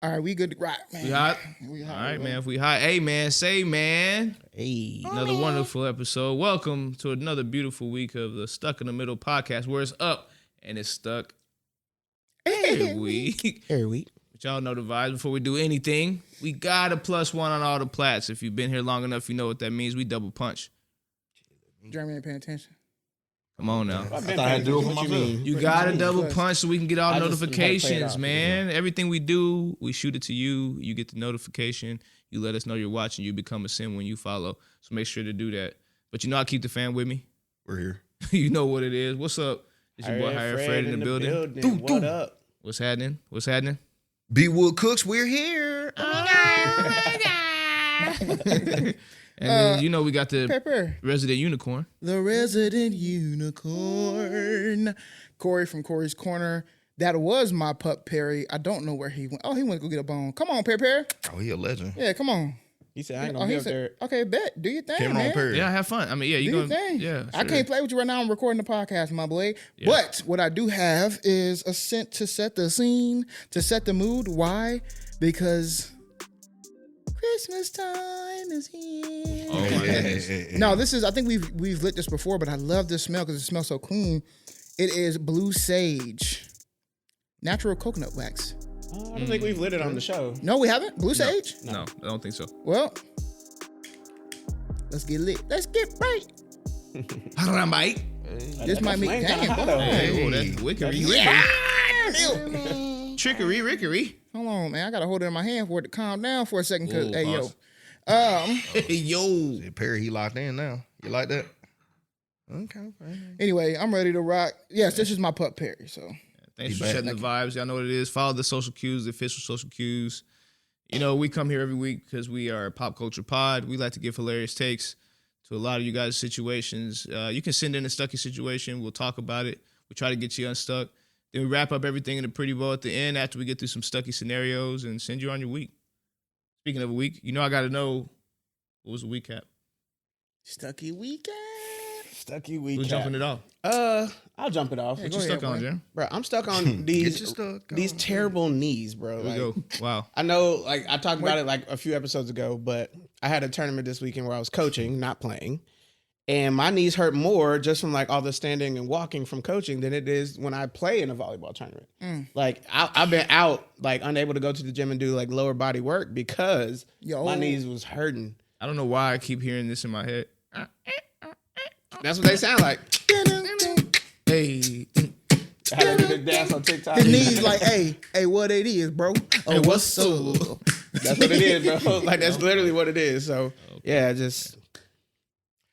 All right, we good to rock, man. We hot? We hot. All right, man. If we hot, hey, man, say, man. Hey. Another wonderful episode. Welcome to another beautiful week of the Stuck in the Middle podcast, where it's up and it's stuck every week. Every week. But y'all know the vibes. Before we do anything, we got a +1 on all the plats. If you've been here long enough, you know what that means. We double punch. Jeremy ain't paying attention. Come on now. I thought I had to do it for myself. You got to double punch so we can get all I just notifications, off, man. Everything we do, we shoot it to you. You get the notification. You let us know you're watching. You become a sim when you follow. So make sure to do that. But you know I keep the fam with me. We're here. You know what it is. What's up? It's your boy Higher Fred in the building. What up? What's happening? What's happening? B Wood Cooks, we're here. And then, you know we got the Pepper. resident unicorn. The resident unicorn. Cori from Cori's Corner. That was my pup, Perry. I don't know where he went. Oh, he went to go get a bone. Come on, Perry. Oh, he a legend. Yeah, come on. He said, I ain't gonna be up there. Okay, bet. Do your thing, Cameron man. Perry. Yeah, have fun. I mean, yeah, Do you your going thing. Yeah, I sure. can't play with you right now. I'm recording the podcast, my boy. Yeah. But what I do have is a scent to set the scene, to set the mood. Why? Because Christmas time is here. Oh my goodness. No, this is, I think we've lit this before, but I love this smell because it smells so clean. It is blue sage. Natural coconut wax. I don't think we've lit it on the show. No, we haven't? Blue sage? No, I don't think so. Well, let's get lit. Let's get right. Haramite. This might be, flame kinda damn, hot boy. over Hey, oh, that's wickery. Yeah. Trickery, rickery. Hold on, man. I gotta hold it in my hand for it to calm down for a second. Cause, Whoa, hey, yo, Hey, yo. Perry, he locked in now. You like that? Okay. anyway, I'm ready to rock. Yes, this is my pup Perry. So Thanks He for back. setting the vibes. Y'all know what it is. Follow the social cues, the official social cues. You know, we come here every week because we are a pop culture pod. We like to give hilarious takes to a lot of you guys' situations. You can send in a Stucky situation. We'll talk about it. We try to get you unstuck. Then we wrap up everything in a pretty bow at the end after we get through some Stucky scenarios and send you on your week. Speaking of a week, you know I got to know, what was the week-cap? Stucky Week-cap. Stucky Who's Week-cap. jumping it off? I'll jump it off. Hey, What go you stuck ahead, on, boy. Jim? Bro, I'm stuck on Get these your stuck these on. terrible knees, bro. Here we Like, go. Wow. I know, like, I talked about it like a few episodes ago, but I had a tournament this weekend where I was coaching, not playing. And my knees hurt more just from like all the standing and walking from coaching than it is when I play in a volleyball tournament. Like I've been out, like unable to go to the gym and do like lower body work because my knees was hurting. I don't know why I keep hearing this in my head. That's what they sound like. Hey. I had to do the dance on TikTok. The knees like, hey, what it is, bro? Oh, what's up? That's what it is, bro. Like that's literally what it is. So yeah, just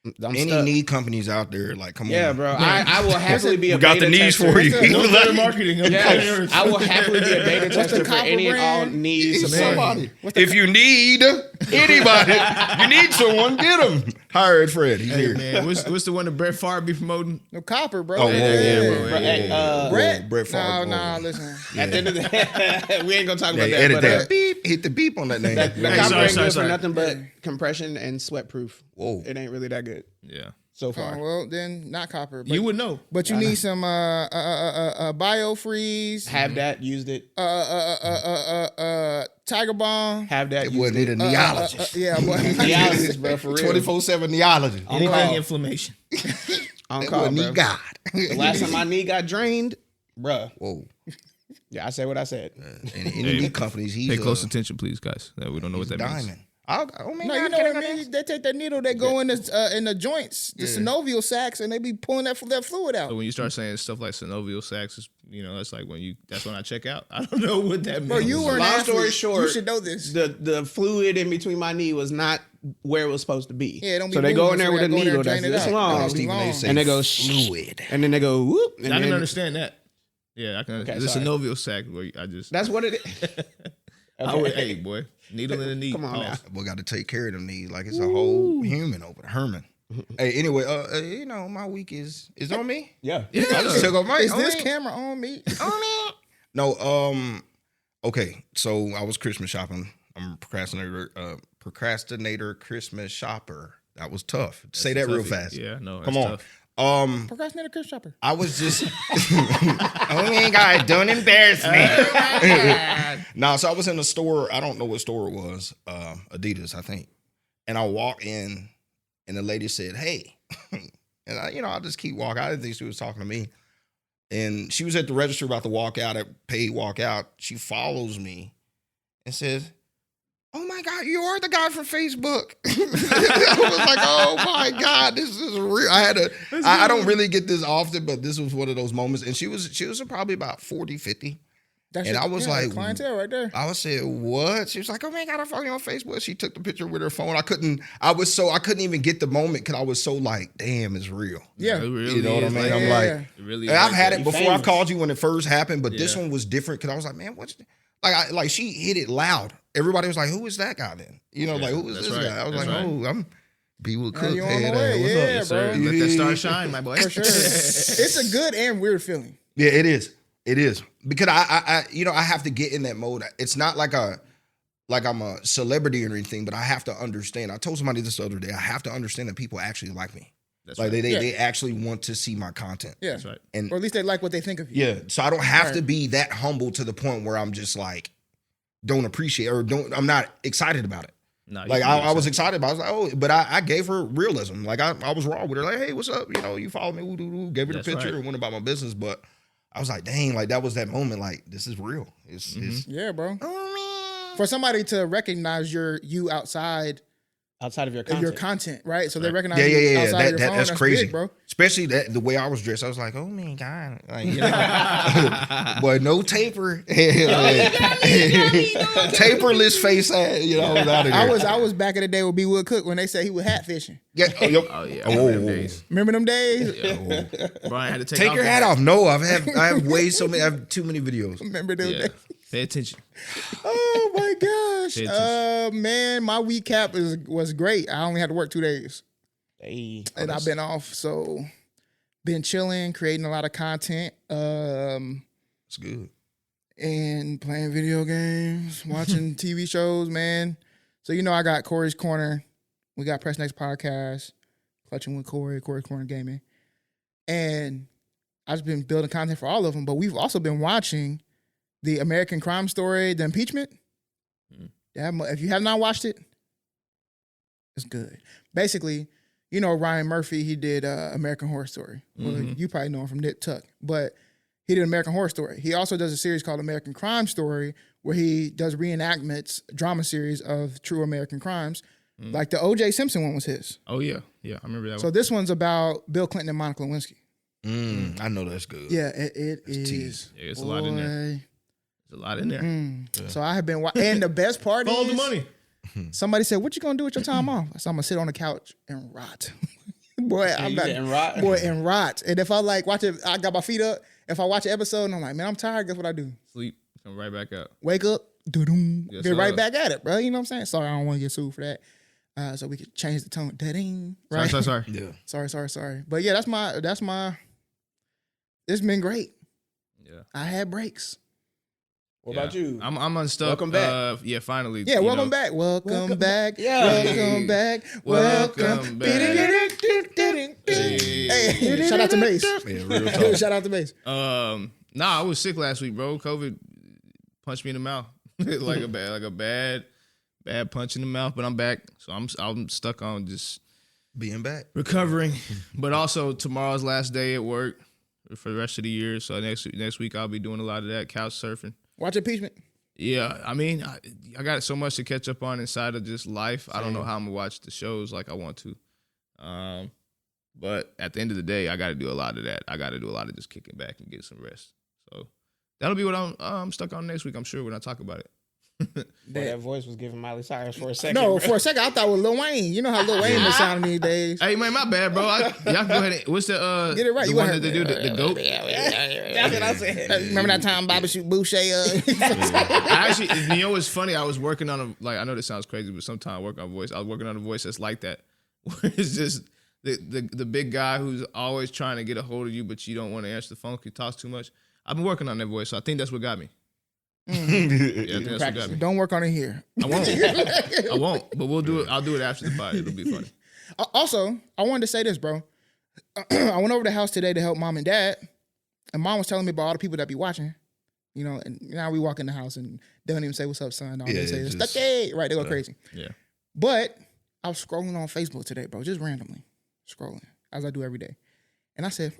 I'm Any stuck. knee companies out there, like, come Yeah, on. bro. I will happily be a We got the beta knees tester. for you. No better marketing. Yes, I will happily be a beta What's tester the for Carpe any and all brand? knee support. Somebody. If you need anybody, you need someone, get him. Hire Ed Fred. He's Hey, here. man, what's the one that Brett Favre be promoting? No copper, bro. Oh, whoa, yeah, whoa, bro, whoa, yeah, Hey, whoa, Brett? Brett Favre. No, whoa. listen. At the end of the day, we ain't gonna talk Yeah, about that. edit But, that. Beep. Hit the beep on that name. the Hey, copper sorry, ain't sorry, good sorry. for nothing but compression and sweat proof. Whoa. It ain't really that good Yeah. so Oh, far. well, then not copper. But You would know. But you need some biofreeze, Have that, used it. Tiger Bomb. Have that, It used would it. need a neologist. Yeah, boy. Dialysis, bro, for real. 24/7 neologist. Anything call. inflammation. On It call, would bro. need God. The last time my knee got drained, bruh. Whoa. Yeah, I said what I said. Any knee companies, he's Pay close attention, please, guys. We don't know what he's a that means. diamond. I mean, No, you know what I mean? They take that needle, they go in the joints, the synovial sacs, and they be pulling that fluid out. So when you start saying stuff like synovial sacs, that's like that's when I check out. I don't know what that means. Bro, you were an Long story athlete. short, You should know this. The fluid in between my knee was not where it was supposed to be. Yeah, don't be so they go moving, in there so with they a go in there needle and that's drain it this out. long, Oh, Stephen A. say and they go fluid. and then they go whoop. And I can then, understand that. Yeah, I can. Okay, the sorry. synovial sac. Where I just. That's what it is. I would, hey, boy, needle in the knee. Come on now. We got to take care of them knees like it's a whole human over there. Herman. Hey, anyway, my week is on me. Yeah. Yeah. I just took off my Is on this me. camera on me? No, okay. So I was Christmas shopping. I'm a procrastinator Christmas shopper. That was tough. Say that real Toughie. fast. Yeah, no, Come that's on. Procrastinator Chris Chopper. I was just, oh my God, don't embarrass me. No, so I was in a store. I don't know what store it was. Adidas, I think. And I walked in, and the lady said, "Hey," and I just keep walking. I didn't think she was talking to me. And she was at the register about to walk out, at paid walk out. She follows me and says, "Oh my God, you are the guy from Facebook." I was like, "Oh my God, this is real." I don't really get this often, but this was one of those moments. And she was probably about 40, 50. And I was like, clientele right there. I was saying, "What?" She was like, "Oh my God, I follow you on Facebook." She took the picture with her phone. I couldn't even get the moment because I was so like, damn, it's real. Yeah. It really You know what I is, mean? like, I'm like, it really and is I've had like it that. before. I've called you when it first happened, but this Yeah. one was different because I was like, man, what's like she hit it loud. Everybody was like, "Who is that guy then?" Like, who is that's this right. guy? I was That's like, right. "Oh, I'm B with Cook." you on Hey, the way. what's Yeah, up? Yes, sir. bro. Let that star shine, my boy. For sure. It's a good and weird feeling. Yeah, it is. It is because I have to get in that mode. It's not like I'm a celebrity or anything, but I have to understand. I told somebody this the other day. I have to understand that people actually like me. That's Like right. they actually want to see my content. Yeah. That's right. And Or at least they like what they think of you. yeah, so I don't have Right. to be that humble to the point where I'm just like don't appreciate or I'm not excited about it. No, Like I was excited about it. I was like, oh, but I gave her realism. Like I was raw with her. Like, hey, what's up? You follow me. Gave her the That's picture right. and went about my business. But I was like, dang, like that was that moment. Like this is real. It's Yeah, bro. oh, For somebody to recognize you outside Outside of your of content. your content, right? So they Right. recognize yeah. you outside of your phone. That's crazy, big, bro. Especially the way I was dressed. I was like, oh my God, like, but no taper, taperless face. I was out of there. I was back in the day with B. Wood Cook when they said he was hat fishing. Yeah, Oh yeah. I remember them days. Remember them days? Yeah. Brian had to take Take off your the hat off. No, I have I have too many videos. Remember them Yeah. days? Pay attention. Oh my gosh. Pay attention. Man, my week-cap was great. I only had to work 2 days. Hey. And I've been off, so been chilling, creating a lot of content, It's good. and playing video games, watching TV shows, man. So I got Cori's Corner. We got Press Next Podcast, Clutching with Cori's Corner Gaming. And I've just been building content for all of them, but we've also been watching the American Crime Story, the impeachment. If you have not watched it, it's good. Basically, Ryan Murphy, he did American Horror Story. Well, you probably know him from Nip Tuck, but he did American Horror Story. He also does a series called American Crime Story where he does reenactments, drama series of true American crimes. Like the O.J. Simpson one was his. Oh yeah. Yeah. I remember that So one. this one's about Bill Clinton and Monica Lewinsky. I know that's good. Yeah, it is. tease. Yeah, it's a lot in there. Boy. There's a lot in there. So I have been and the best part Follow is the money. somebody said, "What you gonna do with your time off?" I said, "I'm gonna sit on the couch and rot." Boy, I'm you not. said rot? Boy, and rot. And if I watch it, I got my feet up. If I watch an episode and I'm like, man, I'm tired. Guess what I do? Sleep. Come right back up. Wake up, doo-doom, Yes, get right sir. back at it, bro. You know what I'm saying? Sorry, I don't want to get sued for that. So we could change the tone. Da-ding, right? Sorry. Yeah. Sorry. But yeah, that's my. It's been great. Yeah. I had breaks. What about you? I'm unstuck. Welcome back. Yeah, finally. Yeah, you welcome know. back. Welcome back. Yeah. Welcome back. Welcome back. Hey, shout out to Mace. Yeah, real talk. Shout out to Mace. Nah, I was sick last week, bro. COVID punched me in the mouth. like a bad punch in the mouth, but I'm back. So I'm stuck on just Being back. recovering. But also tomorrow's last day at work for the rest of the year. So next week I'll be doing a lot of that couch surfing. Watch impeachment. Yeah, I mean, I got so much to catch up on inside of just life. I don't know how I'm gonna watch the shows like I want to. But at the end of the day, I got to do a lot of that. I got to do a lot of just kicking back and get some rest. So that'll be what I'm stuck on next week, I'm sure, when I talk about it. Boy, that voice was giving Miley Cyrus for a second. No, bro. for a second I thought it was Lil Wayne. You know how Lil Wayne been sounding these days. Hey, man, my bad, bro. Y'all can go ahead and, what's the, Get it right. the You one gonna that they do, the goat? That's what I said. Remember that time Bobby shoot Boucher? I actually, you know what's funny? I was working on I know this sounds crazy, but sometimes I work on a voice. I was working on a voice that's like that. Where it's just the big guy who's always trying to get a hold of you, but you don't want to answer the phone because he talks too much. I've been working on that voice, so I think that's what got me. Yeah, I think that's what got me. Don't work on it here. I won't, but we'll do it. I'll do it after the pod. It'll be funny. Also, I wanted to say this, bro. I went over to the house today to help mom and dad, and mom was telling me about all the people that be watching. You know, and now we walk in the house and they don't even say what's up, son. All they say is Stucky. Right, they go crazy. Yeah. But I was scrolling on Facebook today, bro, just randomly scrolling as I do every day, and I said,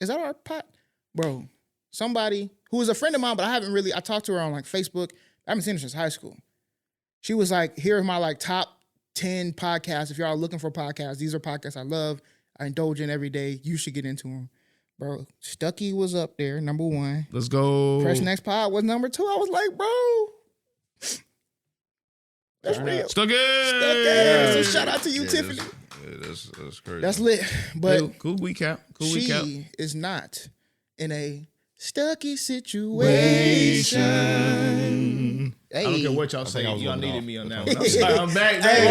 "Is that our pot, bro?" Somebody who was a friend of mine, but I talked to her on like Facebook. I haven't seen her since high school. She was like, "Here are my like top 10 podcasts. If y'all are looking for podcasts, these are podcasts I love. I indulge in every day. You should get into them." Bro, Stucky was up there, number 1. Let's go. Fresh Next Pod was number 2. I was like, bro, that's real. Stucky. So shout out to you, Tiffany. That's crazy. That's lit. But Cool Week-cap. she is not in a Stucky situation. I don't care what y'all say. Y'all needed me on that one. I'm Hey. sorry. I'm back. That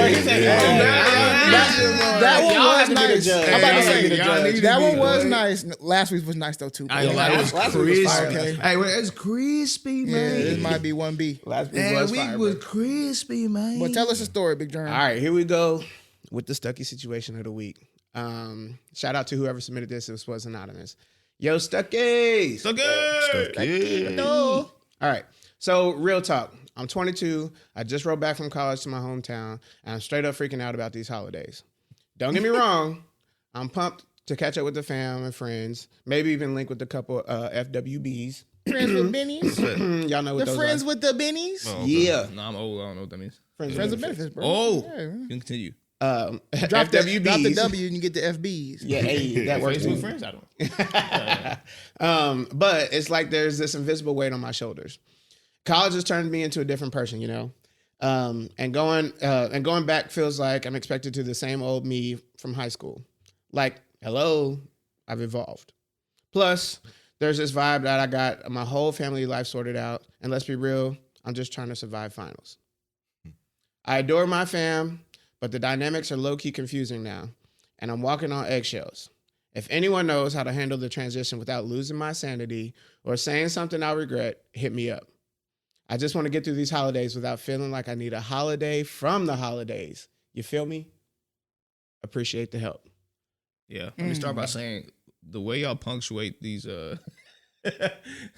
one was nice. I'm about to say, Y'all needed that me, one was boy. nice. Last week was nice though too. I ain't gonna lie, it was Last week was fire. crispy. Okay. Hey, wait, it's crispy, Yeah, man. this might be 1B. Last week That was week fire, was bro. crispy, man. But tell us a story, Big Germ. All right, here we go with the Stucky situation of the week. Shout out to whoever submitted this. This was anonymous. Yo, Stucky. Stucky. All right. So, real talk. I'm 22. I just rode back from college to my hometown, and I'm straight up freaking out about these holidays. Don't get me wrong. I'm pumped to catch up with the fam and friends. Maybe even link with a couple FWBs. Friends with bennies. Y'all know what The those friends are. with the bennies. Oh, Yeah. No, I'm old. I don't know what that means. Friends with benefits, bro. Oh, Yeah. continue. Drop FWBs. the W and you get the FBs. Yeah, hey, that works Facebook too. friends? I don't. But it's like there's this invisible weight on my shoulders. College has turned me into a different person, you know. And going back feels like I'm expected to the same old me from high school. Like, hello, I've evolved. Plus, there's this vibe that I got my whole family life sorted out. And let's be real, I'm just trying to survive finals. I adore my fam, but the dynamics are low-key confusing now. And I'm walking on eggshells. If anyone knows how to handle the transition without losing my sanity or saying something I'll regret, hit me up. I just want to get through these holidays without feeling like I need a holiday from the holidays. You feel me? Appreciate the help. Yeah. Let me start by saying the way y'all punctuate these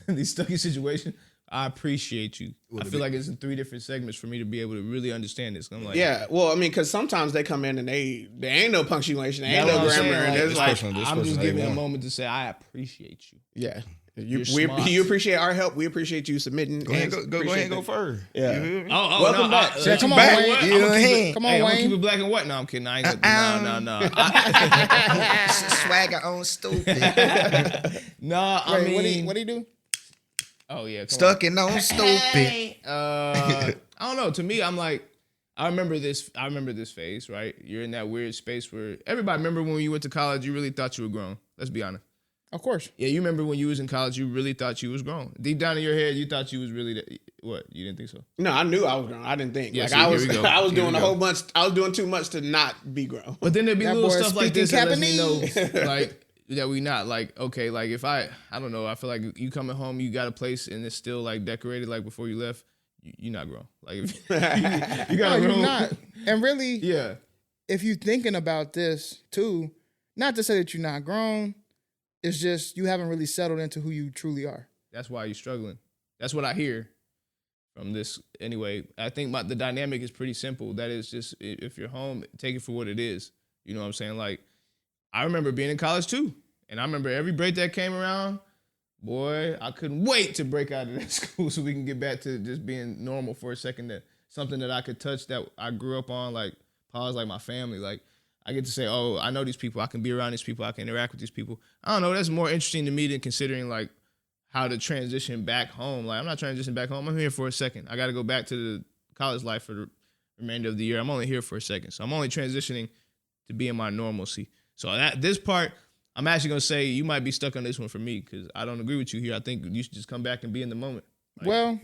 these Stucky situations, I appreciate you. I feel like it's in 3 different segments for me to be able to really understand this. I'm like, Yeah, well, I mean, because sometimes they come in and there ain't no punctuation, there ain't That's no what I'm grammar, saying, and it's like, I'm just giving a moment to say I appreciate you. yeah, You're smart. you appreciate our help. We appreciate you submitting. Go ahead and go that. first. Yeah. You feel me? Welcome back. Yeah, come on, black Wayne. and white. You I'm know gonna what keep I it- mean? Come on, hey, I'm gonna Wayne. keep it black and white. No, I'm kidding. I ain't no. Swagger on stupid. No, I Wait, mean, what do you do? oh yeah, come Stuck and on stupid. I don't know. To me, I'm like, I remember this phase, right? You're in that weird space where everybody remember when you went to college, you really thought you were grown. Let's be honest. Of course. Yeah, you remember when you was in college, you really thought you was grown. Deep down in your head, you thought you was really what? You didn't think so? No, I knew I was grown. I didn't think. Yeah, like see, I here was, we go. I was Here doing we a go. whole bunch. I was doing too much to not be grown. But then there'd be That little boy stuff like this speaking that lets me know, Japanese. like, that we not like, okay, like if I don't know, I feel like you coming home, you got a place and it's still like decorated like before you left, you're not grown. Like if you got No, a you're room. not. And really, Yeah. if you're thinking about this too, not to say that you're not grown, it's just you haven't really settled into who you truly are. That's why you're struggling. That's what I hear from this. Anyway, I think the dynamic is pretty simple. That is just, if you're home, take it for what it is. You know what I'm saying? Like, I remember being in college too. And I remember every break that came around, boy, I couldn't wait to break out of that school so we can get back to just being normal for a second. That something that I could touch that I grew up on, like, pause, like my family. Like, I get to say, oh, I know these people. I can be around these people. I can interact with these people. I don't know. That's more interesting to me than considering, like, how to transition back home. Like, I'm not transitioning back home. I'm here for a second. I got to go back to the college life for the remainder of the year. I'm only here for a second. So I'm only transitioning to be in my normalcy. So this part, I'm actually going to say you might be stuck on this one for me because I don't agree with you here. I think you should just come back and be in the moment. Like, Well,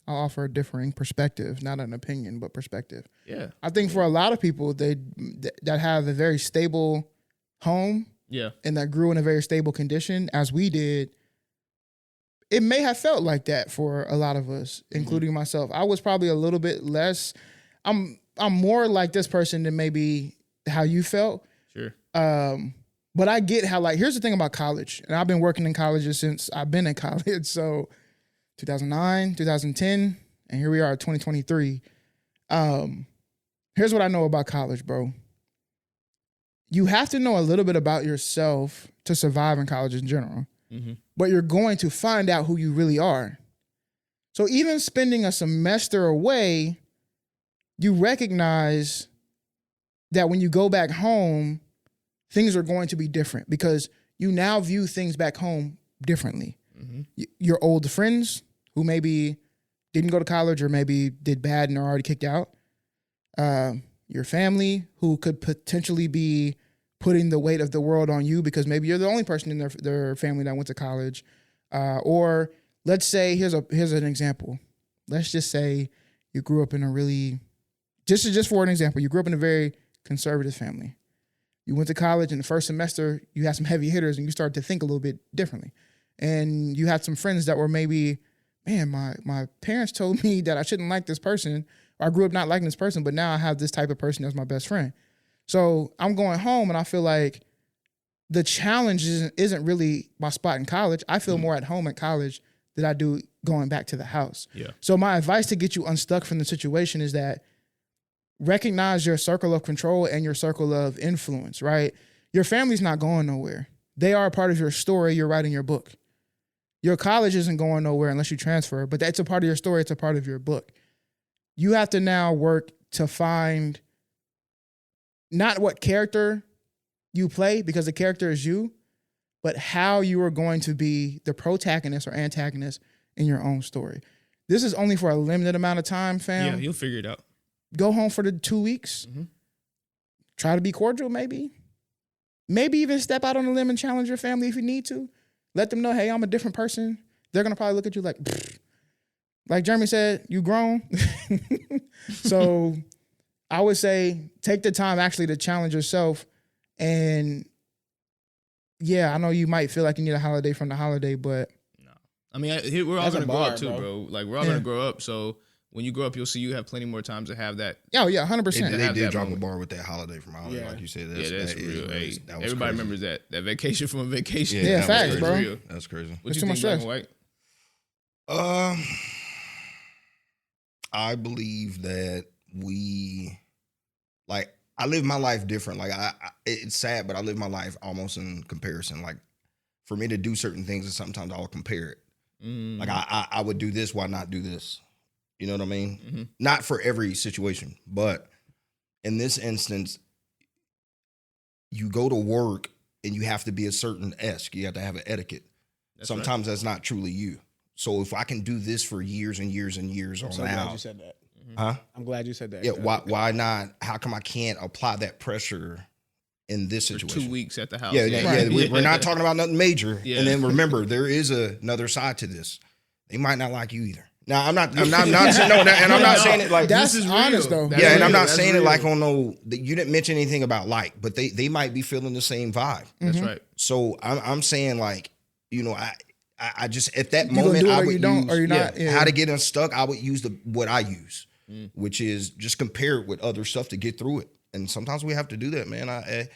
I'll offer a differing perspective, not an opinion, but perspective. yeah. I think for a lot of people that have a very stable home Yeah. and that grew in a very stable condition, as we did, it may have felt like that for a lot of us, including myself. I was probably a little bit less. I'm more like this person than maybe how you felt. Sure. But I get how, like, here's the thing about college. And I've been working in colleges since I've been in college. So 2009, 2010, and here we are 2023. Here's what I know about college, bro. You have to know a little bit about yourself to survive in college in general. Mm-hmm. But you're going to find out who you really are. So even spending a semester away, you recognize that when you go back home, things are going to be different because you now view things back home differently. Mm-hmm. Your old friends who maybe didn't go to college or maybe did bad and are already kicked out. Your family who could potentially be putting the weight of the world on you because maybe you're the only person in their family that went to college. Or let's say, here's an example. Let's just say you grew up in a really, just for an example, you grew up in a very conservative family. You went to college in the first semester, you had some heavy hitters and you started to think a little bit differently. And you had some friends that were maybe, man, my parents told me that I shouldn't like this person, or I grew up not liking this person, but now I have this type of person as my best friend. So I'm going home and I feel like the challenge isn't really my spot in college. I feel more at home at college than I do going back to the house. Yeah. So my advice to get you unstuck from the situation is that recognize your circle of control and your circle of influence, right? Your family's not going nowhere. They are a part of your story. You're writing your book. Your college isn't going nowhere unless you transfer, but that's a part of your story. It's a part of your book. You have to now work to find not what character you play, because the character is you, but how you are going to be the protagonist or antagonist in your own story. This is only for a limited amount of time, fam. Yeah, you'll figure it out. Go home for the 2 weeks. Mm-hmm. Try to be cordial, maybe. Maybe even step out on a limb and challenge your family if you need to. Let them know, hey, I'm a different person. They're going to probably look at you like, pfft. Like Jeremy said, you grown. So I would say take the time actually to challenge yourself. And yeah, I know you might feel like you need a holiday from the holiday, but no. I mean, we're all going to grow up too, bro. Like, we're all going to grow up. So when you grow up, you'll see you have plenty more times to have that. Oh, yeah, 100%. They did drop a bar with that holiday from holiday, like you said. That's real. Hey, everybody remembers that vacation from a vacation. Yeah, facts, bro. Real. That's crazy. What you think, black and white? I believe that I live my life different. Like, it's sad, but I live my life almost in comparison. Like, for me to do certain things, and sometimes I'll compare it. Mm. Like, I would do this, why not do this? You know what I mean? Mm-hmm. Not for every situation, but in this instance, you go to work and you have to be a certain esque. You have to have an etiquette. Sometimes that's not truly you. So if I can do this for years and years and years I'm so glad you said that. Mm-hmm. Huh? I'm glad you said that. Yeah. Why not? How come I can't apply that pressure in this situation? For 2 weeks at the house. Yeah. We're not talking about nothing major. Yeah. And then remember, there is another side to this. They might not like you either. Now, I'm not saying it like this is honest though. Yeah, and I'm not saying it like on no. You didn't mention anything about like, but they might be feeling the same vibe. That's right. So I'm saying like, you know, I just at that moment I would use how to get unstuck. I would use what I use, which is just compare it with other stuff to get through it. And sometimes we have to do that, man.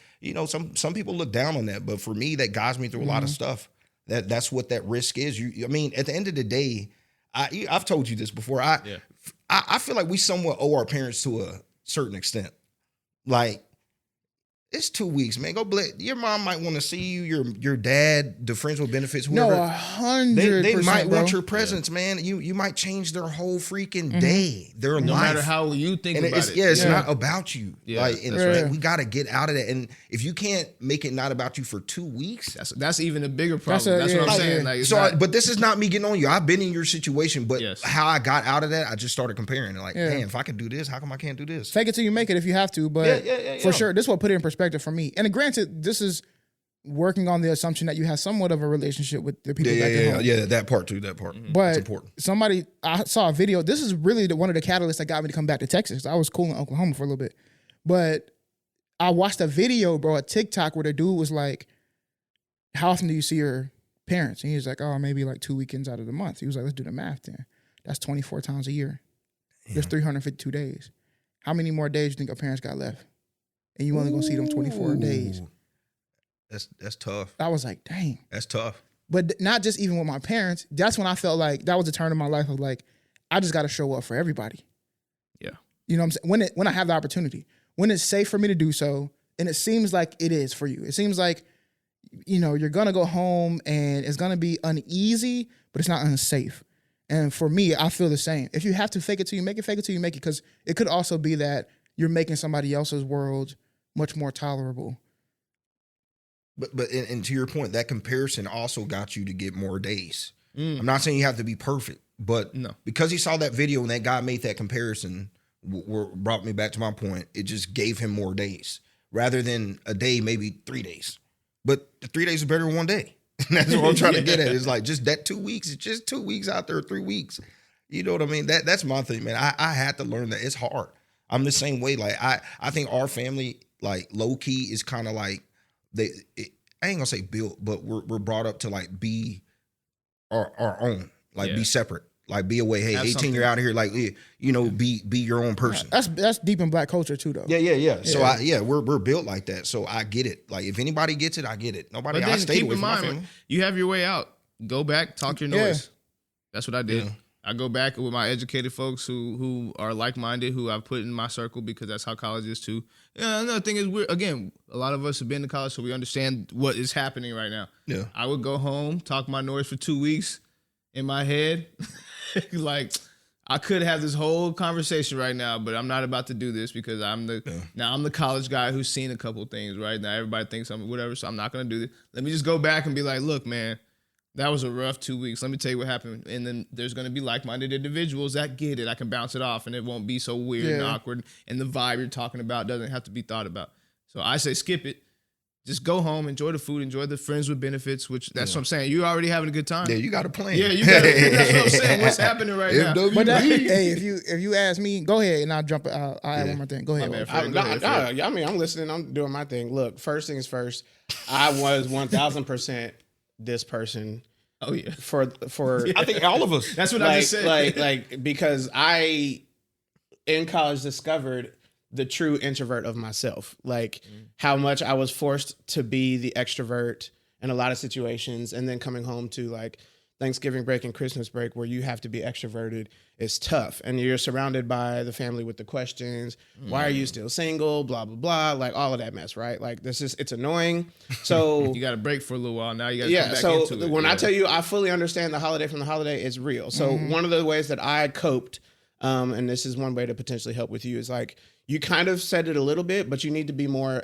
Some people look down on that, but for me, that guides me through a lot of stuff. That's what that risk is. I mean, at the end of the day. I've told you this before. I feel like we somewhat owe our parents to a certain extent. Like, it's 2 weeks, man. Go your mom might want to see you. Your dad, the friends with benefits, whoever. No, 100%. They might want your presence, man. You might change their whole freaking day, their life. No matter how you think about it. Yeah, it's not about you. Yeah, like, right. We got to get out of that. And if you can't make it not about you for 2 weeks, that's even a bigger problem. That's what I'm saying. Like, but this is not me getting on you. I've been in your situation, but how I got out of that, I just started comparing. Like, man, if I can do this, how come I can't do this? Fake it till you make it if you have to. But for sure, this will put it in perspective for me. And granted, this is working on the assumption that you have somewhat of a relationship with the people back at home. Yeah, that part too, that part. But it's important. I saw a video. This is really one of the catalysts that got me to come back to Texas. I was cool in Oklahoma for a little bit. But I watched a video, bro, a TikTok where the dude was like, how often do you see your parents? And he was like, oh, maybe like 2 weekends out of the month. He was like, let's do the math then. That's 24 times a year. There's 352 days. How many more days do you think our parents got left? And you only gonna see them 24 days. That's tough. I was like, dang. That's tough. But not just even with my parents. That's when I felt like that was the turn in my life of like, I just got to show up for everybody. Yeah. You know what I'm saying? When I have the opportunity, when it's safe for me to do so, and it seems like it is for you. It seems like, you know, you're going to go home and it's going to be uneasy, but it's not unsafe. And for me, I feel the same. If you have to fake it till you make it, fake it till you make it, because it could also be that you're making somebody else's world much more tolerable. But and to your point, that comparison also got you to get more days. I'm not saying you have to be perfect, but because he saw that video and that guy made that comparison, brought me back to my point. It just gave him more days rather than a day, maybe 3 days. But the 3 days is better than 1 day. That's what I'm trying to get at. It's like just that 2 weeks. It's just 2 weeks out there, 3 weeks. You know what I mean? That's my thing, man. I had to learn that it's hard. I'm the same way. Like I think our family, like low key, is kind of like I ain't gonna say built, but we're brought up to like be our own, like be separate, like be away. Hey, Have 18, something. you're out of here, like you know, be your own person. That's deep in Black culture too, though. Yeah. So we're built like that. So I get it. Like if anybody gets it, I get it. Nobody. But I then stayed keep away in from my mind, family. you have your way out. Go back, talk your noise. That's what I did. Yeah. I go back with my educated folks who are like-minded, who I've put in my circle because that's how college is too. Yeah, another thing is, a lot of us have been to college, so we understand what is happening right now. Yeah. I would go home, talk my noise for 2 weeks in my head. Like, I could have this whole conversation right now, but I'm not about to do this because I'm the college guy who's seen a couple things, right? Now everybody thinks I'm whatever, so I'm not going to do this. Let me just go back and be like, look, man, that was a rough 2 weeks. Let me tell you what happened. And then there's going to be like-minded individuals that get it. I can bounce it off and it won't be so weird and awkward. And the vibe you're talking about doesn't have to be thought about. So I say skip it. Just go home, enjoy the food, enjoy the friends with benefits, which that's what I'm saying. You're already having a good time. Yeah, you got a plan. Yeah, you got to. That's what I'm saying. What's happening right now? But hey, if you ask me, go ahead and I'll add one more thing. Go ahead. My bad, Fred. I mean, I'm listening. I'm doing my thing. Look, first things first. I was 1,000% this person. Oh yeah. For I think all of us. That's what I just said. Like because I in college discovered the true introvert of myself. Like how much I was forced to be the extrovert in a lot of situations, and then coming home to like Thanksgiving break and Christmas break where you have to be extroverted is tough. And you're surrounded by the family with the questions, why are you still single? Blah, blah, blah. Like all of that mess, right? Like it's annoying. So you got to break for a little while. Now you got to come back into it. When I tell you, I fully understand the holiday from the holiday, it's real. So one of the ways that I coped, and this is one way to potentially help with you, is like, you kind of said it a little bit, but you need to be more,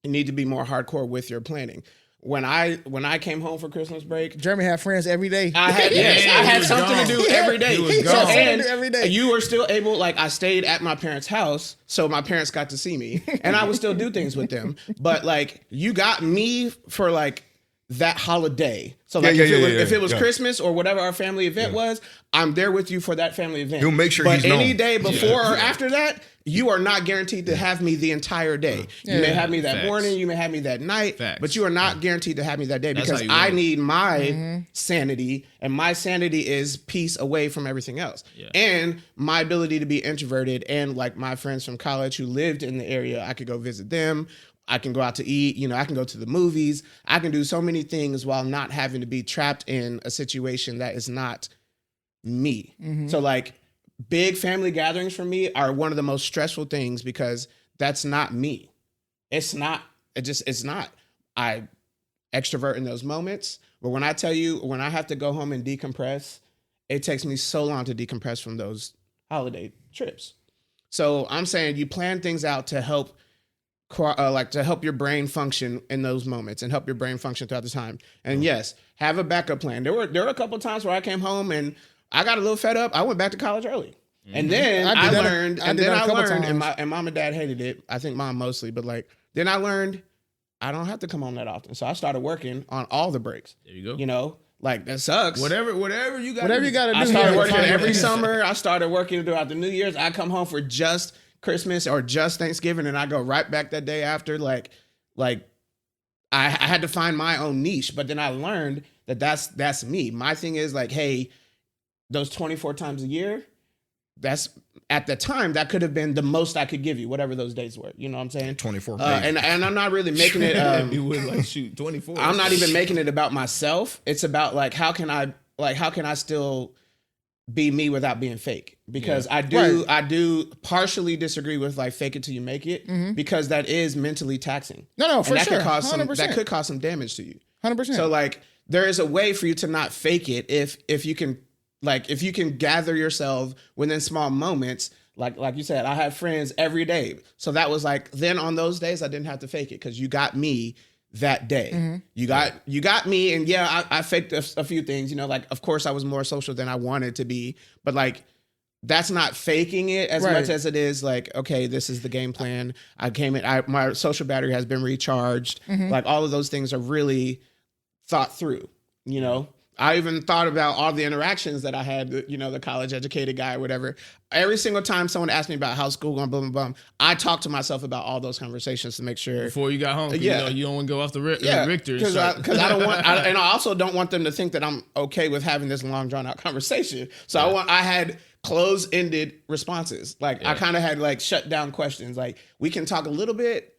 hardcore with your planning. When I came home for Christmas break, Jeremy had friends every day. I had something to do every day. And every day. You were still able, like I stayed at my parents' house, so my parents got to see me, and I would still do things with them. But like you got me for like that holiday. So like if it was Christmas or whatever our family event was, I'm there with you for that family event. You'll make sure but he's any known. day before or after that, you are not guaranteed to have me the entire day. You may have me that morning, you may have me that night, but you are not guaranteed to have me that day because I need my sanity, and my sanity is peace away from everything else. Yeah. And my ability to be introverted, and like my friends from college who lived in the area, I could go visit them. I can go out to eat, I can go to the movies. I can do so many things while not having to be trapped in a situation that is not me. So like big family gatherings for me are one of the most stressful things because that's not me. It's not. I extrovert in those moments. But when I tell you, when I have to go home and decompress, it takes me so long to decompress from those holiday trips. So I'm saying you plan things out to help your brain function in those moments and help your brain function throughout the time. And yes, have a backup plan. There were a couple of times where I came home and I got a little fed up. I went back to college early. And then I learned, and mom and dad hated it. I think mom mostly, but like, then I learned I don't have to come home that often. So I started working on all the breaks. There you go. Like that sucks. Whatever you got. Whatever you got to do. I started working every summer. I started working throughout the New Year's. I come home for just Christmas or just Thanksgiving, and I go right back that day after. Like I had to find my own niche, but then I learned that that's me. My thing is like, hey, those 24 times a year, at the time, that could have been the most I could give you, whatever those days were. You know what I'm saying? 24 and I'm not really making it. You would like shoot 24. I'm not even making it about myself. It's about like how can I still be me without being fake? Because I do partially disagree with like fake it till you make it, because that is mentally taxing. No, for and that sure. could cause 100%. that could cause some damage to you. 100%. So like there is a way for you to not fake it if you can. Like if you can gather yourself within small moments, like you said, I have friends every day. So that was like, then on those days I didn't have to fake it because you got me that day. Mm-hmm. You got me, and yeah, I faked a few things. You know, like of course I was more social than I wanted to be, but like that's not faking it as much as it is like, okay, this is the game plan. My social battery has been recharged. Like all of those things are really thought through. You know. I even thought about all the interactions that I had, you know, the college educated guy or whatever. Every single time someone asked me about how school going, blah, blah, blah, I talked to myself about all those conversations to make sure. Before you got home, you know, you don't want to go off the Richter. Because I don't want, and I also don't want them to think that I'm okay with having this long drawn out conversation. So I had closed-ended responses. Like I kind of had like shut down questions. Like we can talk a little bit,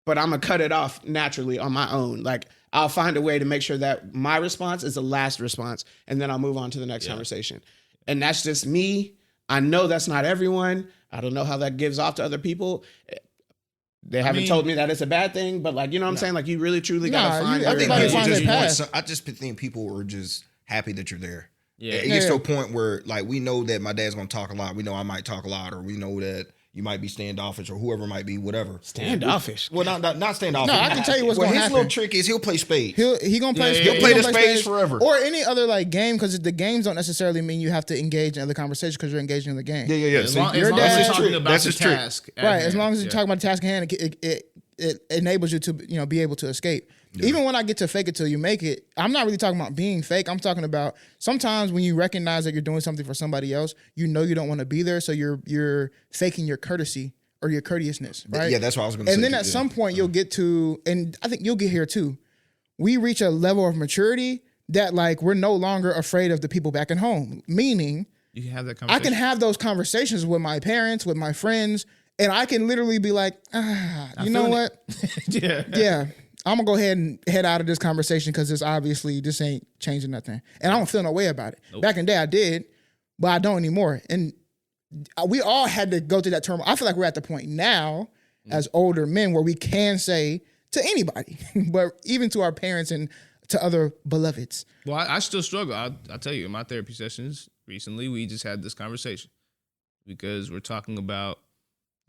but I'm going to cut it off naturally on my own. Like I'll find a way to make sure that my response is the last response, and then I'll move on to the next conversation. And that's just me. I know that's not everyone. I don't know how that gives off to other people. They haven't told me that it's a bad thing, but like, you know what I'm saying? Like you really truly got to find your... I just think people are just happy that you're there. Yeah. It gets to a point where like we know that my dad's going to talk a lot. We know I might talk a lot, or we know that you might be standoffish, or whoever might be, whatever. Standoffish? Well, not standoffish. No, I can tell you what's going to happen. His little trick is he'll play spades. He gonna play. He'll play the spades forever, or any other like game, because the games don't necessarily mean you have to engage in other conversations because you're engaging in the game. Yeah. As long as you're talking about the task, right? As long as you're talking about the task at hand, it enables you to be able to escape. Yeah. Even when I get to fake it till you make it, I'm not really talking about being fake. I'm talking about sometimes when you recognize that you're doing something for somebody else, you know you don't want to be there, so you're faking your courtesy or your courteousness, right? Yeah, that's what I was going to say. And then at some point you'll get to, and I think you'll get here too, we reach a level of maturity that like we're no longer afraid of the people back at home. Meaning, you can have that conversation. I can have those conversations with my parents, with my friends, and I can literally be like, you know what? Yeah. I'm gonna go ahead and head out of this conversation because this ain't changing nothing. And I don't feel no way about it. Nope. Back in the day I did, but I don't anymore. And we all had to go through that turmoil. I feel like we're at the point now as older men where we can say to anybody, but even to our parents and to other beloveds. Well, I still struggle. I'll tell you, in my therapy sessions recently, we just had this conversation because we're talking about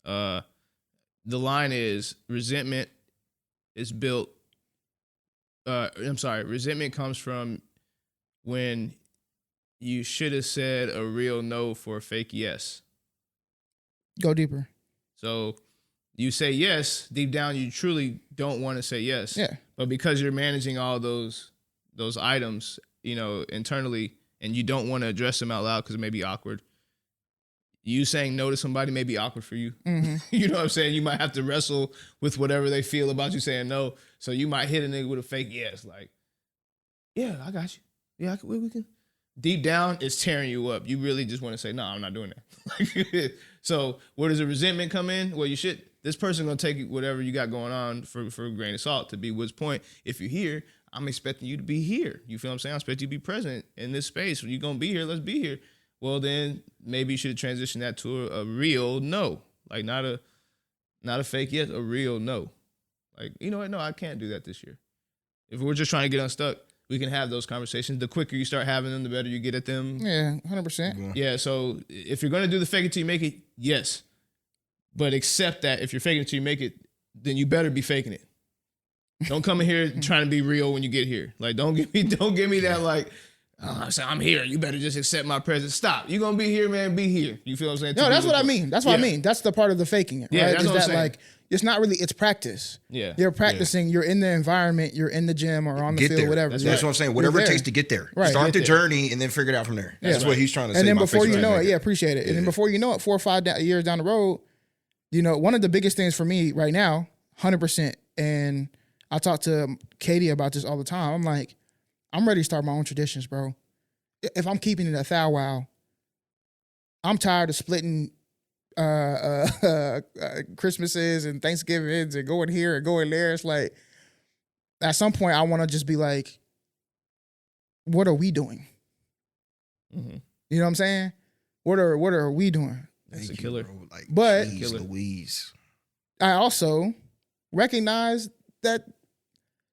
the line is resentment is built. Resentment comes from when you should have said a real no for a fake yes. Go deeper. So you say yes, deep down you truly don't want to say yes. Yeah. But because you're managing all those items, internally, and you don't want to address them out loud because it may be awkward. You saying no to somebody may be awkward for you. Mm-hmm. You know what I'm saying? You might have to wrestle with whatever they feel about you saying no. So you might hit a nigga with a fake yes, like, yeah, I got you. Yeah, we can. Deep down, it's tearing you up. You really just want to say, no, I'm not doing that. So where does the resentment come in? Well, this person going to take whatever you got going on for a grain of salt. To be Wood's point, if you're here, I'm expecting you to be here. You feel what I'm saying? I'm expecting you to be present in this space. When you're going to be here, let's be here. Well, then maybe you should have transitioned that to a real no. Like not a fake yes, a real no. Like, you know what? No, I can't do that this year. If we're just trying to get unstuck, we can have those conversations. The quicker you start having them, the better you get at them. Yeah, 100%. Yeah, so if you're going to do the fake it till you make it, yes. But accept that if you're faking it till you make it, then you better be faking it. Don't come in here trying to be real when you get here. Like, don't give me that like, I'm here. You better just accept my presence. Stop. You're going to be here, man. Be here. You feel what I'm saying? No, that's what I mean. That's what I mean. That's the part of the faking it, right? Yeah, that's what I'm saying. Like, it's not really, it's practice. Yeah. You're practicing. Yeah. You're in the environment. You're in the gym or on the field, there. whatever. That's what I'm saying. Whatever it takes to get there. Right. Start the journey and then figure it out from there. That's what he's trying to say. And then before you know it, appreciate it. And then before you know it, 4 or 5 years down the road, one of the biggest things for me right now, 100%, and I talk to Katie about this all the time. I'm like, I'm ready to start my own traditions, bro. If I'm keeping it a thou wow, I'm tired of splitting Christmases and Thanksgivings and going here and going there. It's like at some point I want to just be like, what are we doing? Mm-hmm. You know what I'm saying? What are we doing? That's a killer. Bro. Like, But- geez, Louise. I also recognize that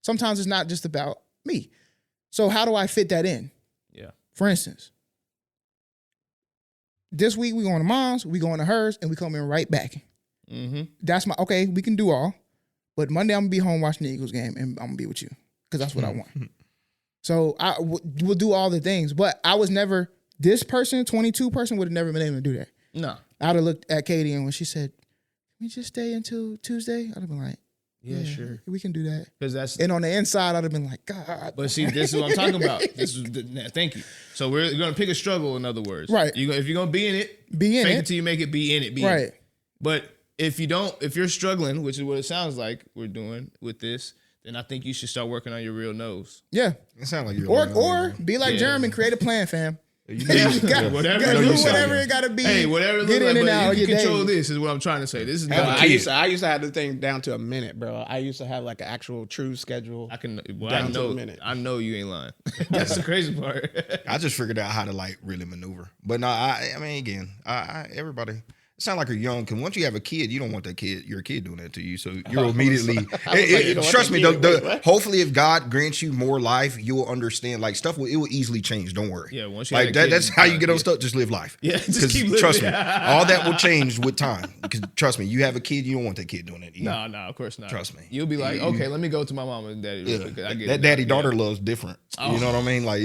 sometimes it's not just about me. So how do I fit that in? Yeah. For instance, this week we going to mom's, we going to hers, and we coming right back. Mm-hmm. That's my okay. We can do all, but Monday I'm gonna be home watching the Eagles game, and I'm gonna be with you because that's what I want. So we'll do all the things, but I was never this person, 22 person would have never been able to do that. No. I'd have looked at Katie, and when she said, "Can we just stay until Tuesday?" I'd have been like, Yeah, sure. we can do that." Because that's. And on the inside, I'd have been like, "God." But see, this is what I'm talking about. Thank you. So we're gonna pick a struggle. In other words, Right. If you're gonna be in it, Be in fake it. it till you make it. Be in it. Be in Right. it. But if you're struggling, which is what it sounds like we're doing with this, then I think you should start working on your real nose. Yeah. It sounds like you're Or be like Yeah. Jeremy, create a plan, fam. You Yeah, whatever. gotta do you sound whatever good. it gotta be. Hey, whatever. It Get looks in like, and but out of you your can control day. this. Is what I'm trying to say. This is Have a not. kid. I used to have the thing down to a minute, bro. I used to have like an actual true schedule. I can. Well, Down I to know. a minute. I know you ain't lying. That's the crazy part. I just figured out how to like really maneuver. But no, I mean, again, everybody. It sounds like you're young. Because once you have a kid, you don't want that kid, your kid doing that to you. So you're immediately. you don't Trust me. want that kid. Wait, what? Hopefully, if God grants you more life, you'll understand. Like stuff will easily change. Don't worry. Yeah, once you like have a that. kid, That's how you get on yeah. stuff. Just live life. Yeah, just 'Cause keep living. trust me, all that will change with time. Because trust me, you have a kid, you don't want that kid doing it. No, of course not. Trust me. You'll be like, You- okay, let me go to my mom and daddy. Real Yeah, quick. I get that it. daddy daughter Yeah. love's different. Oh. You know what I mean? Like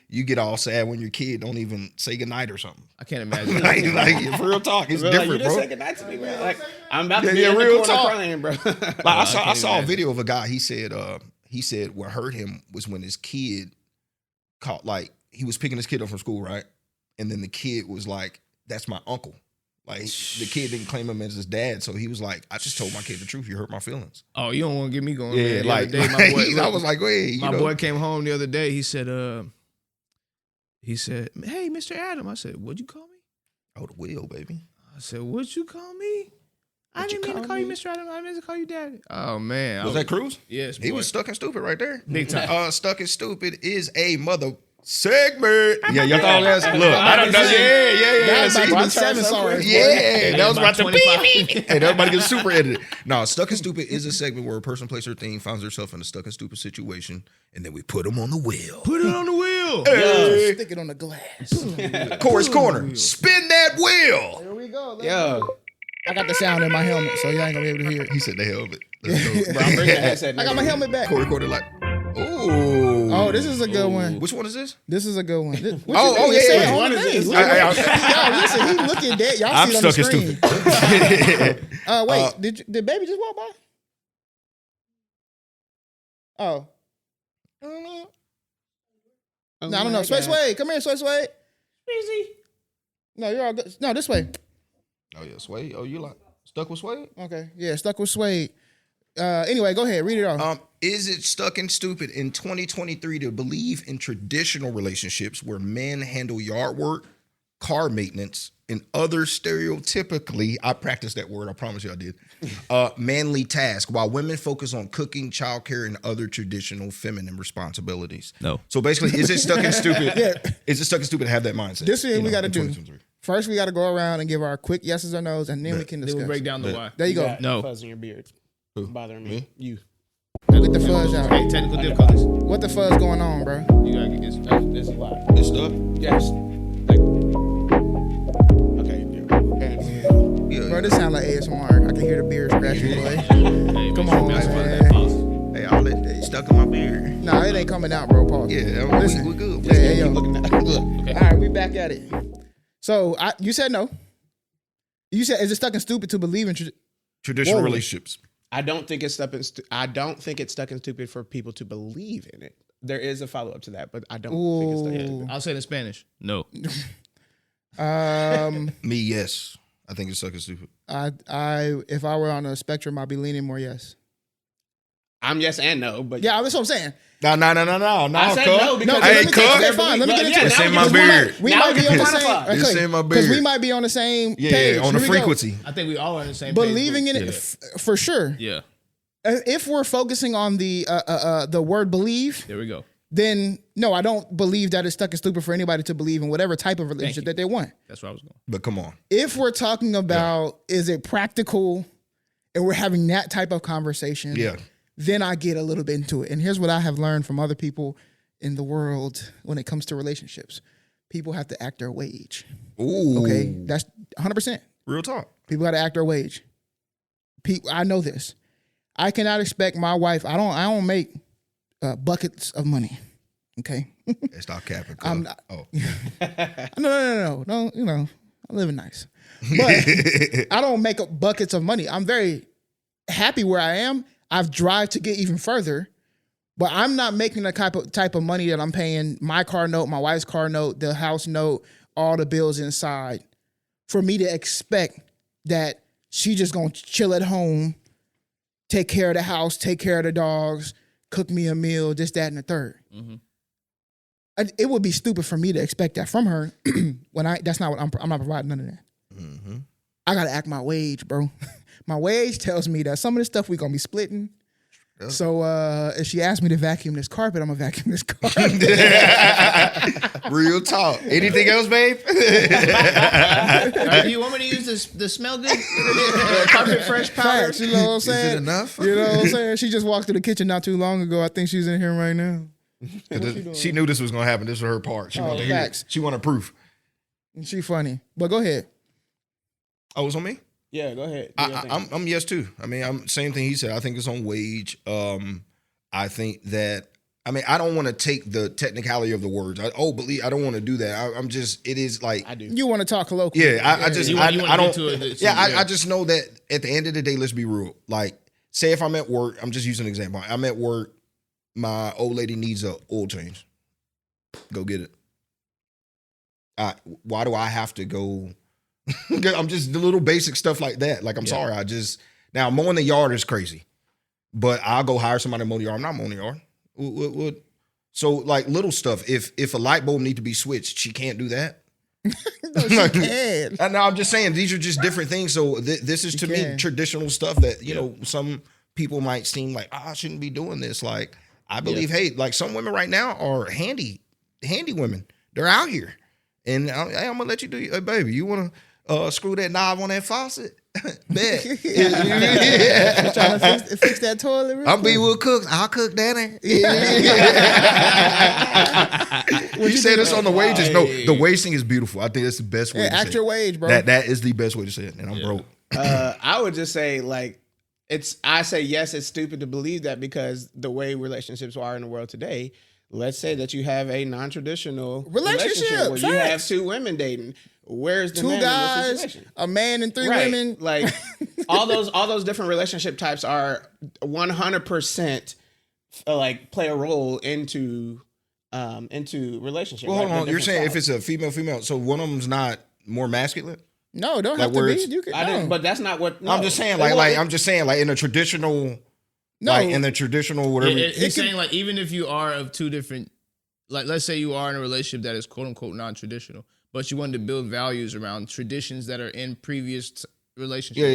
you get all sad when your kid don't even say goodnight or something. I can't imagine. like for real talk, it's Bro, like, different, you just bro. say goodnight to me, bro. Like I'm about to Yeah, be yeah, in the real corner talk. crying, bro. Like I can't saw a imagine. video of a guy. He said what hurt him was when his kid caught like he was picking his kid up from school, right? And then the kid was like, "That's my uncle." Like the kid didn't claim him as his dad, so he was like, "I just told my kid the truth. You hurt my feelings." Oh, you don't want to get me going. Yeah, man. The like, other day, my boy, I was like, "Wait." my boy came home the other day. He said, "Hey, Mr. Adam." I said, "What'd you call me?" "Oh, the wheel, baby." I said, "What'd you call me?" I didn't mean to call you Mr. Adam. I meant to call you Daddy. Oh man, Was that Cruz? Yes, He boy. was stuck and stupid right there. Big time. Stuck and stupid is a mother segment. Yeah, y'all thought that? Look, I don't know. Yeah. That was See? about to be 7 songs. Yeah, that was about to 25. beep. And everybody gets super edited. No, Stuck and Stupid is a segment where a person, place, or thing finds herself in a stuck and stupid situation, and then we put them on the wheel. Put it on the wheel. Hey, Stick it on the glass. Corey's Corner. Spin that wheel. Here we go. Yo, I got the sound in my helmet, so y'all ain't gonna be able to hear it. He said the hell of it. Let's go. bro, I'm bringing the headset. I got my helmet back. Corey Corner like, ooh. Oh, this is a good one. Which one is this? This is a good one. Oh, yeah, Say yeah. it. One Hold is on. this? Y'all, listen, he looking dead. Y'all I'm see it on the stuck and screen. stupid. Wait, did baby just walk by? Oh. No, I don't know. Sway. Come here, Sway. Easy. No, you're all good. No, this way. Oh yeah, Sway. Oh, you like stuck with Sway? Okay. Yeah, stuck with Sway. Anyway, go ahead. Read it off. Is it stuck and stupid in 2023 to believe in traditional relationships where men handle yard work, car maintenance, and other stereotypically, I practiced that word, I promise you I did, manly tasks, while women focus on cooking, childcare, and other traditional feminine responsibilities? No. So basically, is it stuck and stupid? Yeah. Is it stuck and stupid to have that mindset? This is what we got to in do. 2023? First, we got to go around and give our quick yeses or nos, and then we can Then discuss. we break down the why. There you go. got No. fuzz in your beard. Who? Bothering me. Me? You. Now get the fuzz out. Hey, technical difficulties. What the fuzz going on, bro? You gotta get this. This is live. It's stuck? Yes. Like. Okay. And, Yeah. Bro, this sound like ASMR. I can hear the beard scratching, boy. Hey, Come make sure on, we ask about man. that pause. Hey, I'll let that stuck in my beard. Nah, it ain't coming out, bro. Pause. Yeah, Listen. we good. Yeah, yeah, yo. looking at All right, we back at it. So you said no. You said, is it stuck and stupid to believe in? Traditional Whoa. relationships. I don't think it's stuck and stupid for people to believe in it. There is a follow up to that, but I don't think it's stuck and stupid. I'll say it in Spanish. No. Me, yes. I think it's stuck and stupid. I if I were on a spectrum, I'd be leaning more yes. I'm yes and no, but Yeah, that's what I'm saying. No. I said no because Hey, let me Cook. okay, fine. Let me get into it. It's in my Because beard. We Now might we be can on the quantify. same. It's in my Because we beard. might be on the same Yeah, page. on the Here we go. frequency. I think we all are on the same. Believing page. in it for sure. Yeah. If we're focusing on the word believe, There we go. then no, I don't believe that it's stuck and stupid for anybody to believe in whatever type of relationship you. that they want. That's where I was going. But come on. If we're talking about is it practical and we're having that type of conversation, Yeah. then I get a little bit into it. And here's what I have learned from other people in the world when it comes to relationships. People have to act their wage. Ooh. Okay? That's 100%. Real talk. People got to act their wage. I know this. I cannot expect my wife. I don't make buckets of money. Okay. Stop capping. I'm Cuz. not. Oh. No. You know, I'm living nice, but I don't make up buckets of money. I'm very happy where I am. I've tried to get even further, but I'm not making the type of money that I'm paying my car note, my wife's car note, the house note, all the bills inside, for me to expect that she just gonna chill at home, take care of the house, take care of the dogs, cook me a meal, this, that, and the third. Mm-hmm. It would be stupid for me to expect that from her when that's not what I'm not providing none of that. Mm-hmm. I gotta act my wage, bro. My wage tells me that some of the stuff we gonna be splitting. Yeah. So if she asks me to vacuum this carpet, I'm gonna vacuum this carpet. Real talk. Anything else, babe? Do you want me to use the smell good carpet fresh powder? Facts, you know what I'm Is saying? it enough? You know what I'm saying? She just walked to the kitchen not too long ago. I think she's in here right now. She knew this was gonna happen. This was her part. She wanted to hear facts. it. She wanted proof. She funny, but go ahead. Oh, it's on me? yeah, go ahead. Do your thing. I'm yes too. I mean, I'm same thing he said. I think it's on wage. I think that. I mean, I don't want to take the technicality of the words. I don't want to do that. I'm just. It is like. I do. You want to talk colloquially? Yeah, I just. You I wanna don't. get to it, Yeah, yeah. I just know that at the end of the day, let's be real. Like, say if I'm at work, I'm just using an example. I'm at work. My old lady needs a oil change. Go get it. Why do I have to go? I'm just the little basic stuff like that. Like, I'm sorry. Now mowing the yard is crazy, but I'll go hire somebody to mow the yard. I'm not mowing the yard. What? So like little stuff. If a light bulb need to be switched, she can't do that. No, she can. And now I'm just saying these are just different things. So this is to me can. traditional stuff that you know some people might seem like I shouldn't be doing this. Like I believe, hey, like some women right now are handy women. They're out here, and I'm gonna let you do, baby. You want to screw that knob on that faucet? Bet. Trying to fix that toilet. real I'll quick. be with cooks. I'll cook Danny. You said this on the wages. No, the wage thing is beautiful. I think that's the best way Yeah, to act say your it. wage, bro. That is the best way to say it. And I'm broke. I would just say like I say yes, it's stupid to believe that because the way relationships are in the world today. Let's say that you have a non-traditional Relationship, where you have facts. two women dating. Where's the Two man in this guys, situation? a man, and three Right. women. Like all those different relationship types are 100% like play a role into relationship. Well, right? hold on. The You're saying different if it's a female, so one of them's not more masculine? No, don't Like have to where be. it's- You can. styles. I didn't, no. but that's not what. I'm just saying, I'm just saying, like in a traditional, No. like in the traditional whatever. It's saying like even if you are of two different, like let's say you are in a relationship that is quote unquote non-traditional, but you wanted to build values around traditions that are in previous relationships.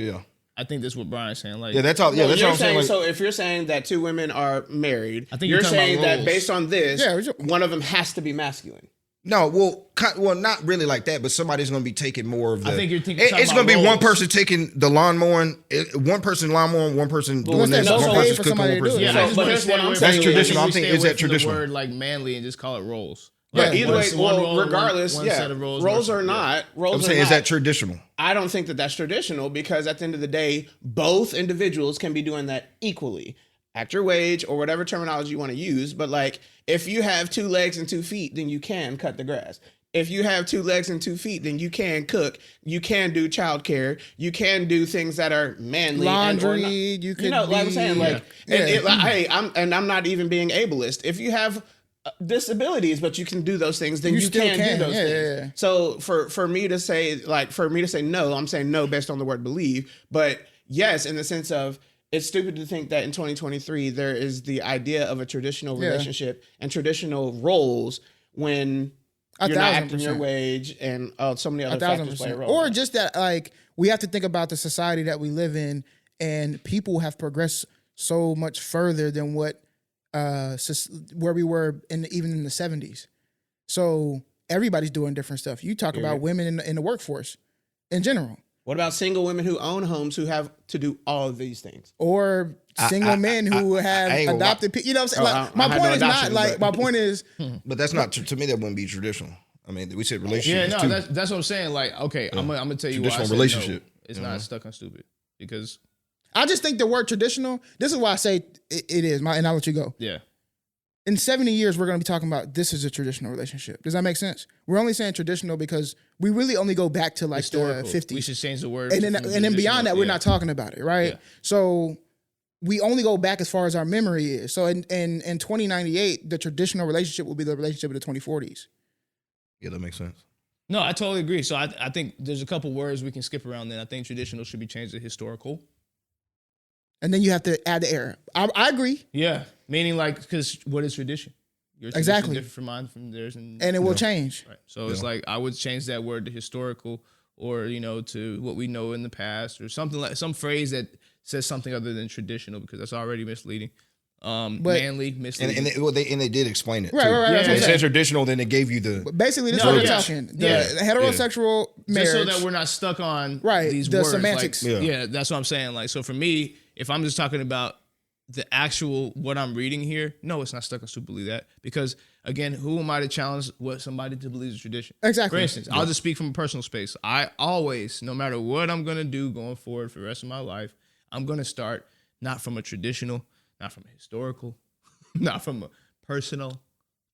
Yeah. I think that's what Brian's saying. Like, Yeah, that's all. Yeah, No, that's you're what I'm saying. Like, so if you're saying that two women are married, I think you're you're talking saying about that roles. based on this, Yeah, one of them has to be masculine. no, well, not really like that, but somebody's going to be taking more of the. I think you're talking It's about going to be one roles. person taking the lawn mowing, one person lawn mowing, one person doing what's that? this, No, one so person's pay for cooking, somebody one to do person. it. Yeah, So, I just but want to here's stay what I'm away saying. from That's traditional. I I'm think thinking, is we that stay away from traditional? the word like manly and just call it roles. Yeah, But either way, one well, role, regardless, one yeah, set of roles. roles or versus- not, roles I'm or saying, not. is that traditional? I don't think that that's traditional because at the end of the day, both individuals can be doing that equally. Act your wage or whatever terminology you want to use. But like, if you have 2 legs and 2 feet, then you can cut the grass. If you have 2 legs and 2 feet, then you can cook. You can do childcare. You can do things that are manly. Laundry, and, or not. you could like I'm be- saying, like, Yeah. hey, I'm not even being ableist. If you have disabilities, but you can do those things, then You you, still can can. do those Yeah, things. yeah, yeah. So for me to say no, I'm saying no based on the word believe. But yes, in the sense of it's stupid to think that in 2023 there is the idea of a traditional relationship and traditional roles when you're not acting your wage and so many other factors play a role. Or just that, like, we have to think about the society that we live in, and people have progressed so much further than what where we were even in the 70s. So everybody's doing different stuff. You talk about women in the workforce in general. What about single women who own homes who have to do all of these things? Or single men who have adopted people. You know what I'm saying? Like, my point is not like, my point is. But that's not, to me, that wouldn't be traditional. I mean, we said relationship. Yeah, no, that's what I'm saying. Like, okay, I'm gonna tell you why I said relationship. No, it's not stuck on stupid, because I just think the word traditional, this is why I say it is, and I'll let you go. Yeah. In 70 years, we're going to be talking about this is a traditional relationship. Does that make sense? We're only saying traditional because we really only go back to like historical. The 50s. We should change the word. And then beyond that, we're not talking about it, right? Yeah. So we only go back as far as our memory is. So in 2098, the traditional relationship will be the relationship of the 2040s. Yeah, that makes sense. No, I totally agree. So I think there's a couple words we can skip around then. I think traditional should be changed to historical. And then you have to add the era. I agree. Yeah. Meaning, like, because what is tradition? Your tradition exactly. Different from mine, from theirs. And it will change. Right. So it's like, I would change that word to historical, or, to what we know in the past, or something like some phrase that says something other than traditional, because that's already misleading. Manly, misleading. And they did explain it. Right, too. right. Yeah, it said traditional, then they gave you the. Basically, this is what we're talking. The heterosexual marriage. Just so that we're not stuck on these the words. Semantics. Like, yeah, that's what I'm saying. Like, so for me, if I'm just talking about the actual what I'm reading here, no, it's not stuck on stupidly that, because again, who am I to challenge what somebody to believe is tradition? Exactly. For instance, I'll just speak from a personal space. I always, no matter what I'm gonna do going forward for the rest of my life, I'm gonna start not from a traditional, not from a historical, not from a personal,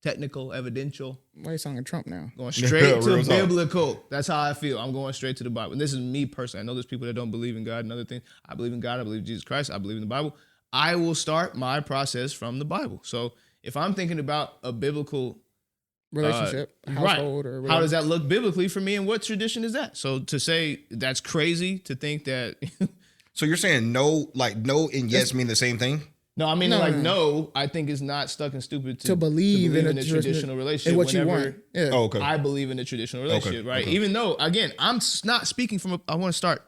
technical, evidential. Why are you sounding Trump now? Going straight to biblical. That's how I feel. I'm going straight to the Bible. And this is me personally. I know there's people that don't believe in God and other things. I believe in God. I believe in Jesus Christ. I believe in the Bible. I will start my process from the Bible. So if I'm thinking about a biblical relationship, household, or whatever. How does that look biblically for me, and what tradition is that? So to say that's crazy to think that. So you're saying no and yes mean the same thing? No, I mean, no, I think it's not stuck and stupid to believe in a traditional relationship. In what you want. Yeah. Oh, okay. I believe in a traditional relationship, right? Okay. Even though, again, I'm not speaking from let me start.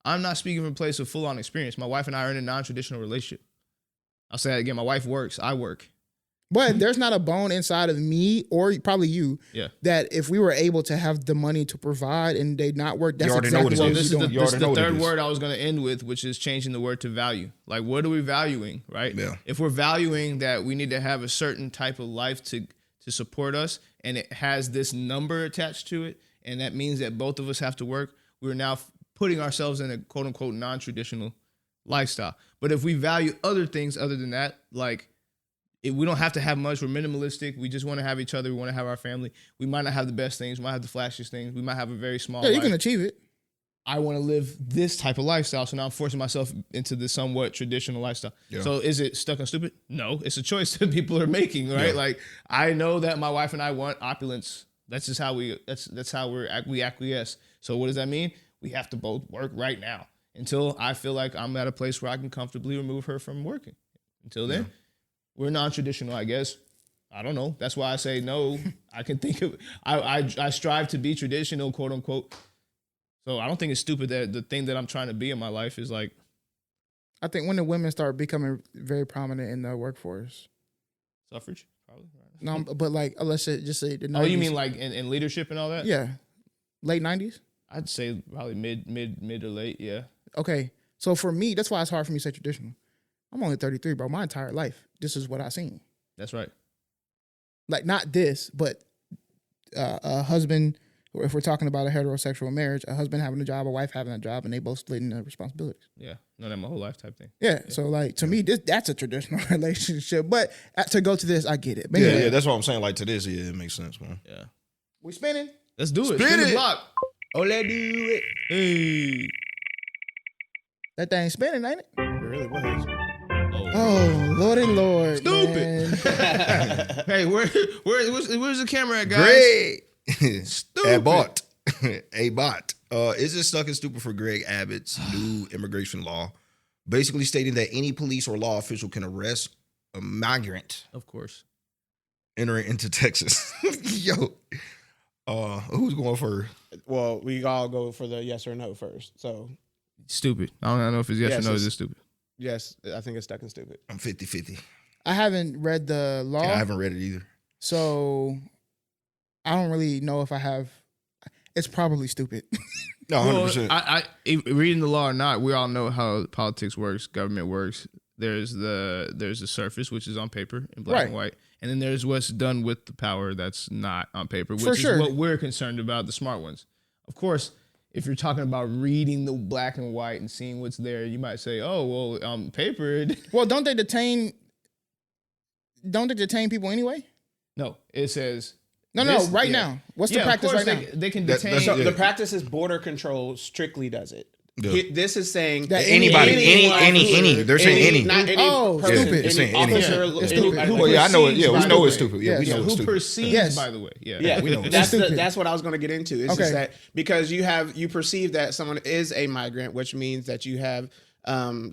I'm not speaking from a place of full-on experience. My wife and I are in a non-traditional relationship. I'll say that again. My wife works. I work. But there's not a bone inside of me, or probably you, that if we were able to have the money to provide and they not work, that's exactly what this is the third word I was going to end with, which is changing the word to value. Like, what are we valuing, right? Yeah. If we're valuing that we need to have a certain type of life to support us, and it has this number attached to it, and that means that both of us have to work, we're now putting ourselves in a quote-unquote non-traditional lifestyle. But if we value other things other than that, like, we don't have to have much. We're minimalistic. We just want to have each other. We want to have our family. We might not have the best things. We might have the flashiest things. We might have a very small life. You can achieve it. I want to live this type of lifestyle. So now I'm forcing myself into this somewhat traditional lifestyle. Yeah. So is it stuck on stupid? No, it's a choice that people are making, right? Yeah. Like, I know that my wife and I want opulence. That's just how we acquiesce. So what does that mean? We have to both work right now until I feel like I'm at a place where I can comfortably remove her from working. Until then, we're non-traditional, I guess. I don't know. That's why I say no. I can think of I strive to be traditional, quote unquote. So I don't think it's stupid that the thing that I'm trying to be in my life is like. I think when the women start becoming very prominent in the workforce. Suffrage, probably. No, but like, let's just say the 90s. Oh, you mean like in leadership and all that? Yeah. Late 90s? I'd say probably mid or late, yeah. Okay. So for me, that's why it's hard for me to say traditional. I'm only 33, bro. My entire life, this is what I've seen. That's right. Like, not this, but a husband, or if we're talking about a heterosexual marriage, a husband having a job, a wife having a job, and they both split in the responsibilities. Yeah. No, that's my whole life type thing. Yeah. So, like, to me, that's a traditional relationship. But to go to this, I get it. But yeah, anyway. yeah, that's what I'm saying. Like, to this, yeah, it makes sense, man. Yeah. We spinning? Let's do it. Spin the it. block. Oh, let's do it. Hey. That thing spinning, ain't it? It really was. Oh, Lord and Lord. Stupid. Hey, where's the camera at, guys? Greg. Stupid. Abbott. A bot. Is it stuck and stupid for Greg Abbott's new immigration law basically stating that any police or law official can arrest a migrant Of course. entering into Texas. Yo, who's going first? Well, we all go for the yes or no first. So, Stupid. I don't know if it's yes Yes, or no. it's- It's stupid. yes, I think it's stuck and stupid. I'm 50-50. I haven't read the law, I haven't read it either. so I don't really know if I have. It's probably stupid. No, 100%. Reading the law or not, we all know how politics works, government works. There's the surface, which is on paper in black Right. and white, and then there's what's done with the power that's not on paper, which For is sure. what we're concerned about, the smart ones. Of course, if you're talking about reading the black and white and seeing what's there, you might say, "Oh, well, on paper." Well, don't they detain people anyway? No, it says No, this- right yeah. now. What's the Yeah, of practice course right now? They can That- detain. that's- So Yeah. the practice is border control strictly does it. Yeah. This is saying That Anybody, anyone any. They're saying any. not any Oh, person, stupid. any They're saying any. officer, Yeah, it's any- stupid. like, Well, yeah, I know it. Yeah, we Perceives, know by it's the way. stupid. Yeah, we Yes. know it's Who stupid. perceives, Yes. by the way. Yeah, Yeah, we know that's stupid. that's what I was going to get into. It's Okay. just that because you perceive that someone is a migrant, which means that you have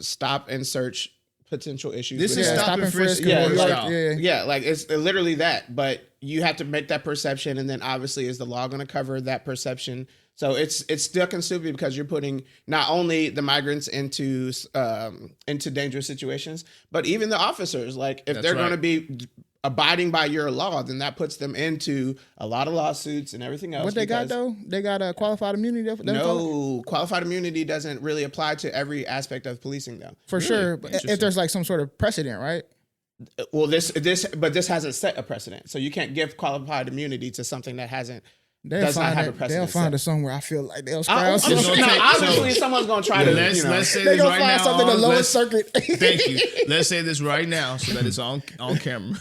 stop and search potential issues. This with is that. stop and frisk Yeah, and like- style. Yeah, like it's literally that. But you have to make that perception, and then obviously is the law going to cover that perception? So it's stuck and stupid because you're putting not only the migrants into dangerous situations, but even the officers. Like if That's they're going to right. be abiding by your law, then that puts them into a lot of lawsuits and everything else. What they got because- though? They got a qualified immunity. They call it? No, qualified immunity doesn't really apply to every aspect of policing, though. For sure. But Interesting. if there's like some sort of precedent, right? Well, this hasn't set a precedent, so you can't give qualified immunity to something that hasn't. Does not have a precedent They'll find set. it somewhere. I feel like they'll I'm scrounge sure, some gonna shit. take- obviously, so- someone's going to try to. Let's say They this gonna right find now. something the lowest let's- circuit. Thank you. Let's say this right now so that it's on camera.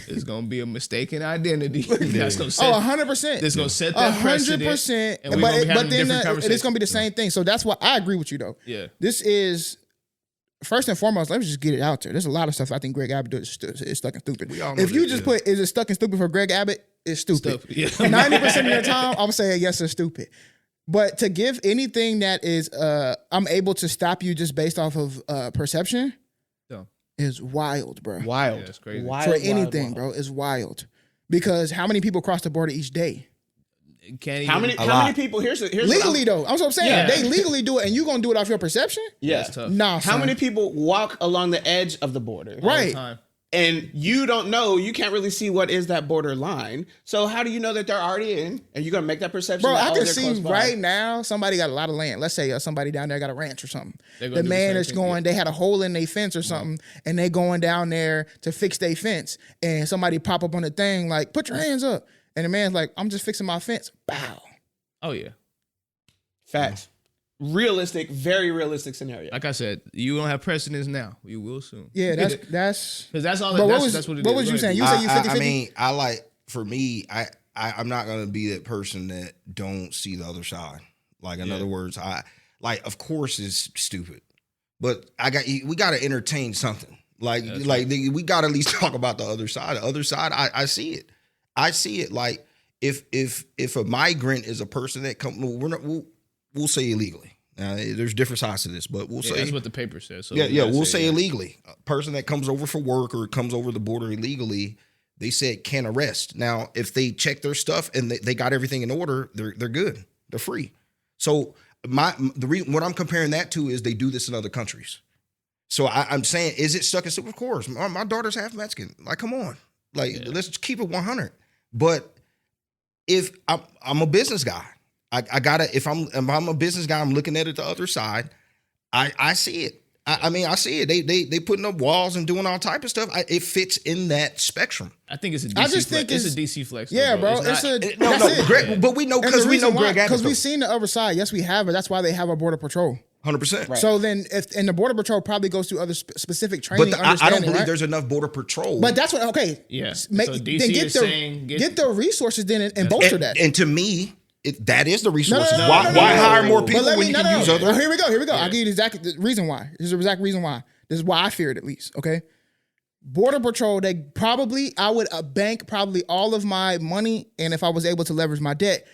It's gonna be a mistaken identity. That's gonna set. Oh, 100%. It's gonna set that precedent. 100%. and we're gonna be having But then different conversations. it's gonna be the same thing. So that's why I agree with you though. Yeah. This is first and foremost. Let me just get it out there. There's a lot of stuff I think Greg Abbott does is stuck and stupid. We all know If you that, just yeah. put is it stuck and stupid for Greg Abbott, it's stupid. Stupid, yeah. 90% of your time, I'm saying yes, it's stupid. But to give anything that is, I'm able to stop you just based off of perception, Dumb. is wild, bro. Wild. Yeah, it's crazy. Wild, For wild, anything, wild. bro, is wild. Because how many people cross the border each day? Can't How even- many? How many people? Here's what Legally, though. That's what I'm saying. Yeah. They legally do it, and you gonna do it off your perception? Yeah. That's tough. Nah, How son. many people walk along the edge of the border? All the Right. time. And you don't know, you can't really see what is that border line. So how do you know that they're already in? And you're gonna make that perception? Bro, that, I oh, can they're see close by? right now somebody got a lot of land. Let's say somebody down there got a ranch or something. They're The gonna do the man same is thing, going, they had a hole in their fence or something, and they going down there to fix their fence. And somebody pop up on the thing like, put your hands up. And the man's like, I'm just fixing my fence. Bow. Oh yeah. Facts. Realistic, very realistic scenario. Like I said, you don't have precedence now. You will soon. Yeah, that's because that's all. But That's what it is. what was you Go saying? ahead. You said you 50-50? I mean, I like for me, I'm not gonna be that person that don't see the other side. Like in other words, of course it's stupid, but we got to entertain something. We got to at least talk about the other side. The other side, I see it. I see it. Like if a migrant is a person that we'll say illegally. Now, there's different sides to this, but we'll Yeah, say that's what the paper says. So we'll say illegally. A person that comes over for work or comes over the border illegally, they said can arrest. Now, if they check their stuff and they got everything in order, they're good. They're free. So what I'm comparing that to is they do this in other countries. So I'm saying, is it stuck in stupid? Of course. My daughter's half Mexican. Like, come on. Like, let's just keep it 100. But if I'm a business guy, I gotta. If I'm a business guy, I'm looking at it the other side. I see it. I see it. They putting up walls and doing all type of stuff. It fits in that spectrum. I think it's a DC I just flex. think it's it's- a DC flex. yeah, though, bro. It's not- That's it. Greg, but we know because we know Greg Abbott. Because we've seen the other side. Yes, we have, but that's why they have a border patrol. 100%. Right. So then, and the border patrol probably goes through other specific But training. I don't understanding, believe right? there's enough border patrol. But that's what. Okay. Yeah. Make, So then DC get is the saying get the resources then and bolster that. and to me, that is the resources. no, why no, hire more But people let when me- you can use no. other? Here we go. I'll give you the exact reason why. Here's the exact reason why. This is why I fear it at least. Okay. Border Patrol, I would bank probably all of my money, and if I was able to leverage my debt,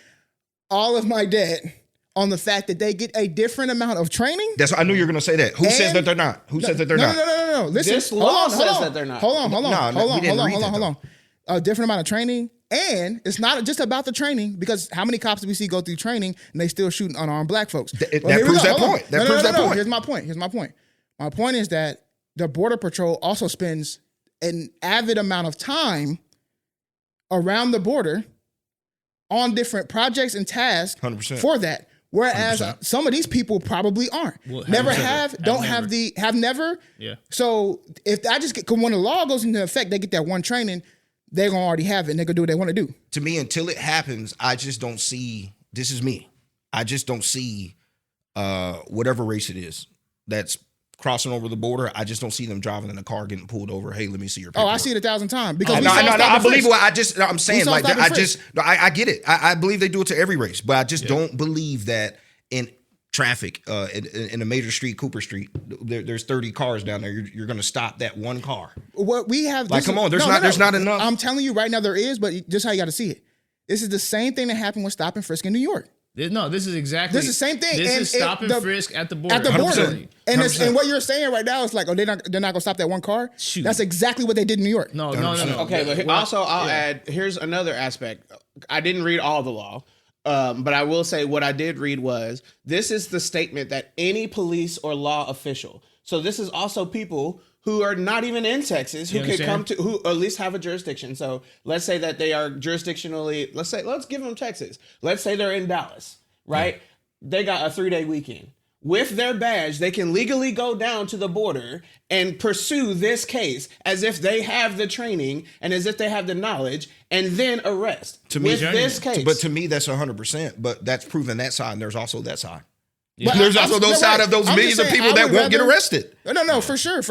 all of my debt on the fact that they get a different amount of training. That's I knew you were going to say that. Who says that they're not? Who says that they're not? No. Listen, This law says that they're not. Hold on. No, A different amount of training, and it's not just about the training, because how many cops do we see go through training and they still shooting unarmed black folks? That proves that point. That proves that point. Here's my point. My point is that the Border Patrol also spends an avid amount of time around the border on different projects and tasks 100%. for that. Whereas 100%. some of these people probably aren't. Well, never have have, don't have the, have never. Yeah. So if I just get, when the law goes into effect, they get that one training, they're going to already have it and they're going to do what they want to do. To me, until it happens, I just don't see, this is me, I just don't see whatever race it is that's crossing over the border. I just don't see them driving in a car getting pulled over. Hey, let me see your paperwork. Oh, I see it 1,000 times. Because I believe what I'm saying. saw Like Stop and Frisk. I get it. I believe they do it to every race, but I just don't believe that in traffic in a major street, Cooper Street, there's 30 cars down there. You're going to stop that one car. What we have, Like, come on, there's not enough. I'm telling you right now, there is, but just how you got to see it. This is the same thing that happened with Stop and Frisk in New York. No, this is exactly. This is the same thing. This And is stop and the- frisk at the border. At the border. 100%. And what you're saying right now is like, oh, they're not gonna stop that one car. Shoot. That's exactly what they did in New York. No. Okay, but I'll add, here's another aspect. I didn't read all the law, but I will say what I did read was, this is the statement that any police or law official, so this is also people who are not even in Texas, who could come to, who at least have a jurisdiction. So let's say that they are jurisdictionally, let's give them Texas. Let's say they're in Dallas, right? They got a 3-day weekend. With their badge, they can legally go down to the border and pursue this case as if they have the training and as if they have the knowledge, and then arrest. To me, with this case. But to me, that's 100%. But that's proven that side, and there's also that side. But There's also those side of those I'm millions just of saying, people I that would won't get rather- arrested. No, for sure.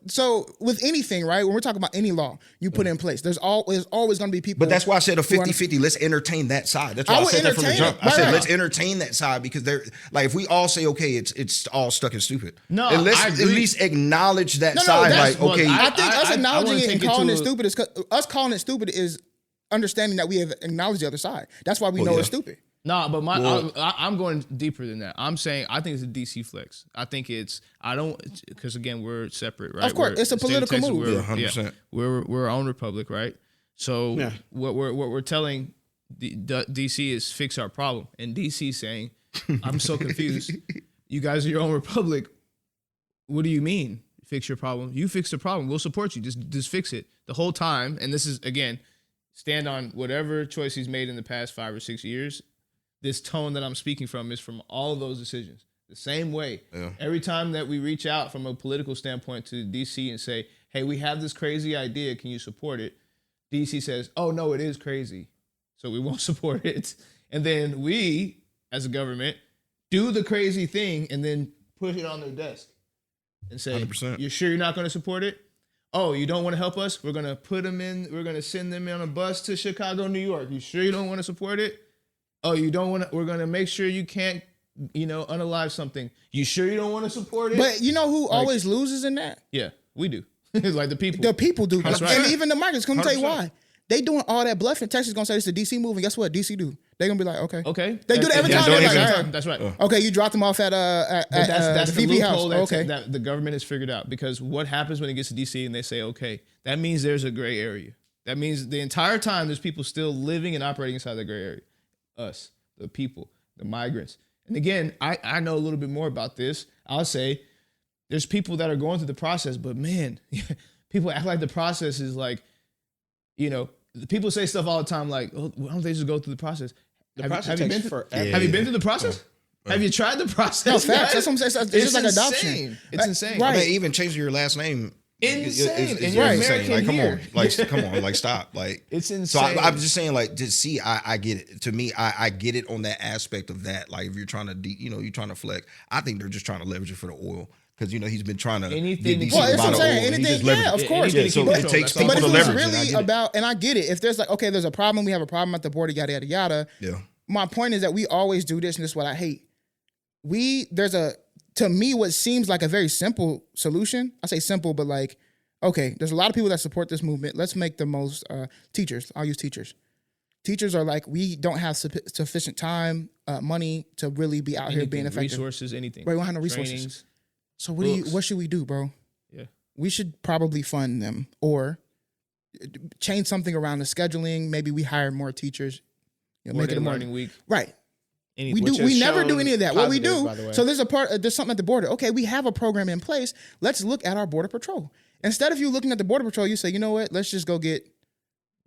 So with anything, right? When we're talking about any law you put in place, there's always going to be people. But that's why I said a who are- 50-50. Let's entertain that side. That's why I I would said that from the entertain jump. it. I said Right. let's entertain that side, because they're like, if we all say okay, it's all stuck and stupid. No, and let's I at agree. least acknowledge that No, side. that's- Like, okay, I think us I acknowledging wanna it and take it calling to it a- stupid is us calling it stupid is understanding that we have acknowledged the other side. That's why we know yeah. it's stupid. No, but I'm going deeper than that. I'm saying I think it's a DC flex. I think because again, we're separate, right? Of course, it's a the state of political Texas, move. We're, 100%. We're our own republic, right? So Yeah. what we're telling the DC is fix our problem, and DC saying, I'm so confused. You guys are your own republic. What do you mean fix your problem? You fix the problem. We'll support you. Just fix it the whole time. And this is again, stand on whatever choice he's made in the past 5 or 6 years. This tone that I'm speaking from is from all of those decisions. The same way. Yeah. Every time that we reach out from a political standpoint to DC and say, hey, we have this crazy idea. Can you support it? DC says, oh, no, it is crazy. So we won't support it. And then we, as a government, do the crazy thing and then put it on their desk and say, 100%. you're sure you're not going to support it? Oh, you don't want to help us? We're going to put them in. We're going to send them on a bus to Chicago, New York. You sure you don't want to support it? Oh, you don't want to, we're going to make sure you can't, unalive something. You sure you don't want to support it? But you know who always loses in that? Yeah, we do. Like the people. The people do. That's right. And even the migrants. Come tell you 100%. why. They doing all that bluffing. Texas gonna say it's a DC move, and guess what? DC do. They gonna be like, okay. Okay. They do that every Yeah, time. don't They're even- like, all right. That's right. Okay, you dropped them off at But that's the the VV house. loophole Okay. that the government has figured out, because what happens when it gets to DC and they say, okay, that means there's a gray area. That means the entire time there's people still living and operating inside the gray area. Us, the people, the migrants. And again, I know a little bit more about this. I'll say there's people that are going through the process, but man, people act like the process is like, people say stuff all the time like, oh, why don't they just go through the process? The process takes forever. Have you been through the process? Have you tried the process? No, facts. guys? That's what I'm saying. It's just like adoption. insane. It's insane. Right. I mean, even changing your last name. Insane. Is And you're insane. American Like, here. come on, like, stop. Like, It's insane. So I'm just saying, like, to see, I get it. To me, I get it on that aspect of that. Like, if you're trying to, you're trying to flex. I think they're just trying to leverage it for the oil, because he's been trying to Anything get to decent Well, that's what I'm amount of saying. oil. and he Anything, just yeah, leverages of it. course. anything Yeah, so to it control, takes that's all. people But to if leverage it's it. I really get it. about, and I get it, if there's like, okay, there's a problem, we have a problem at the border, yada, yada, yada. Yeah. My point is that we always do this, and this is what I hate. To me, what seems like a very simple solution, I say simple, but like, okay, there's a lot of people that support this movement. Let's make the most teachers. I'll use teachers. Teachers are like, we don't have sufficient time money to really be out here being effective. Resources, anything. Right, we don't have no resources. Trainings. So what should we do, bro? Yeah. We should probably fund them or change something around the scheduling. Maybe we hire more teachers. Make it a learning week. Right. Anything. We never do any of that. What we do, by the way. so there's something at the border. Okay, we have a program in place. Let's look at our border patrol. Instead of you looking at the border patrol, you say, you know what? Let's just go get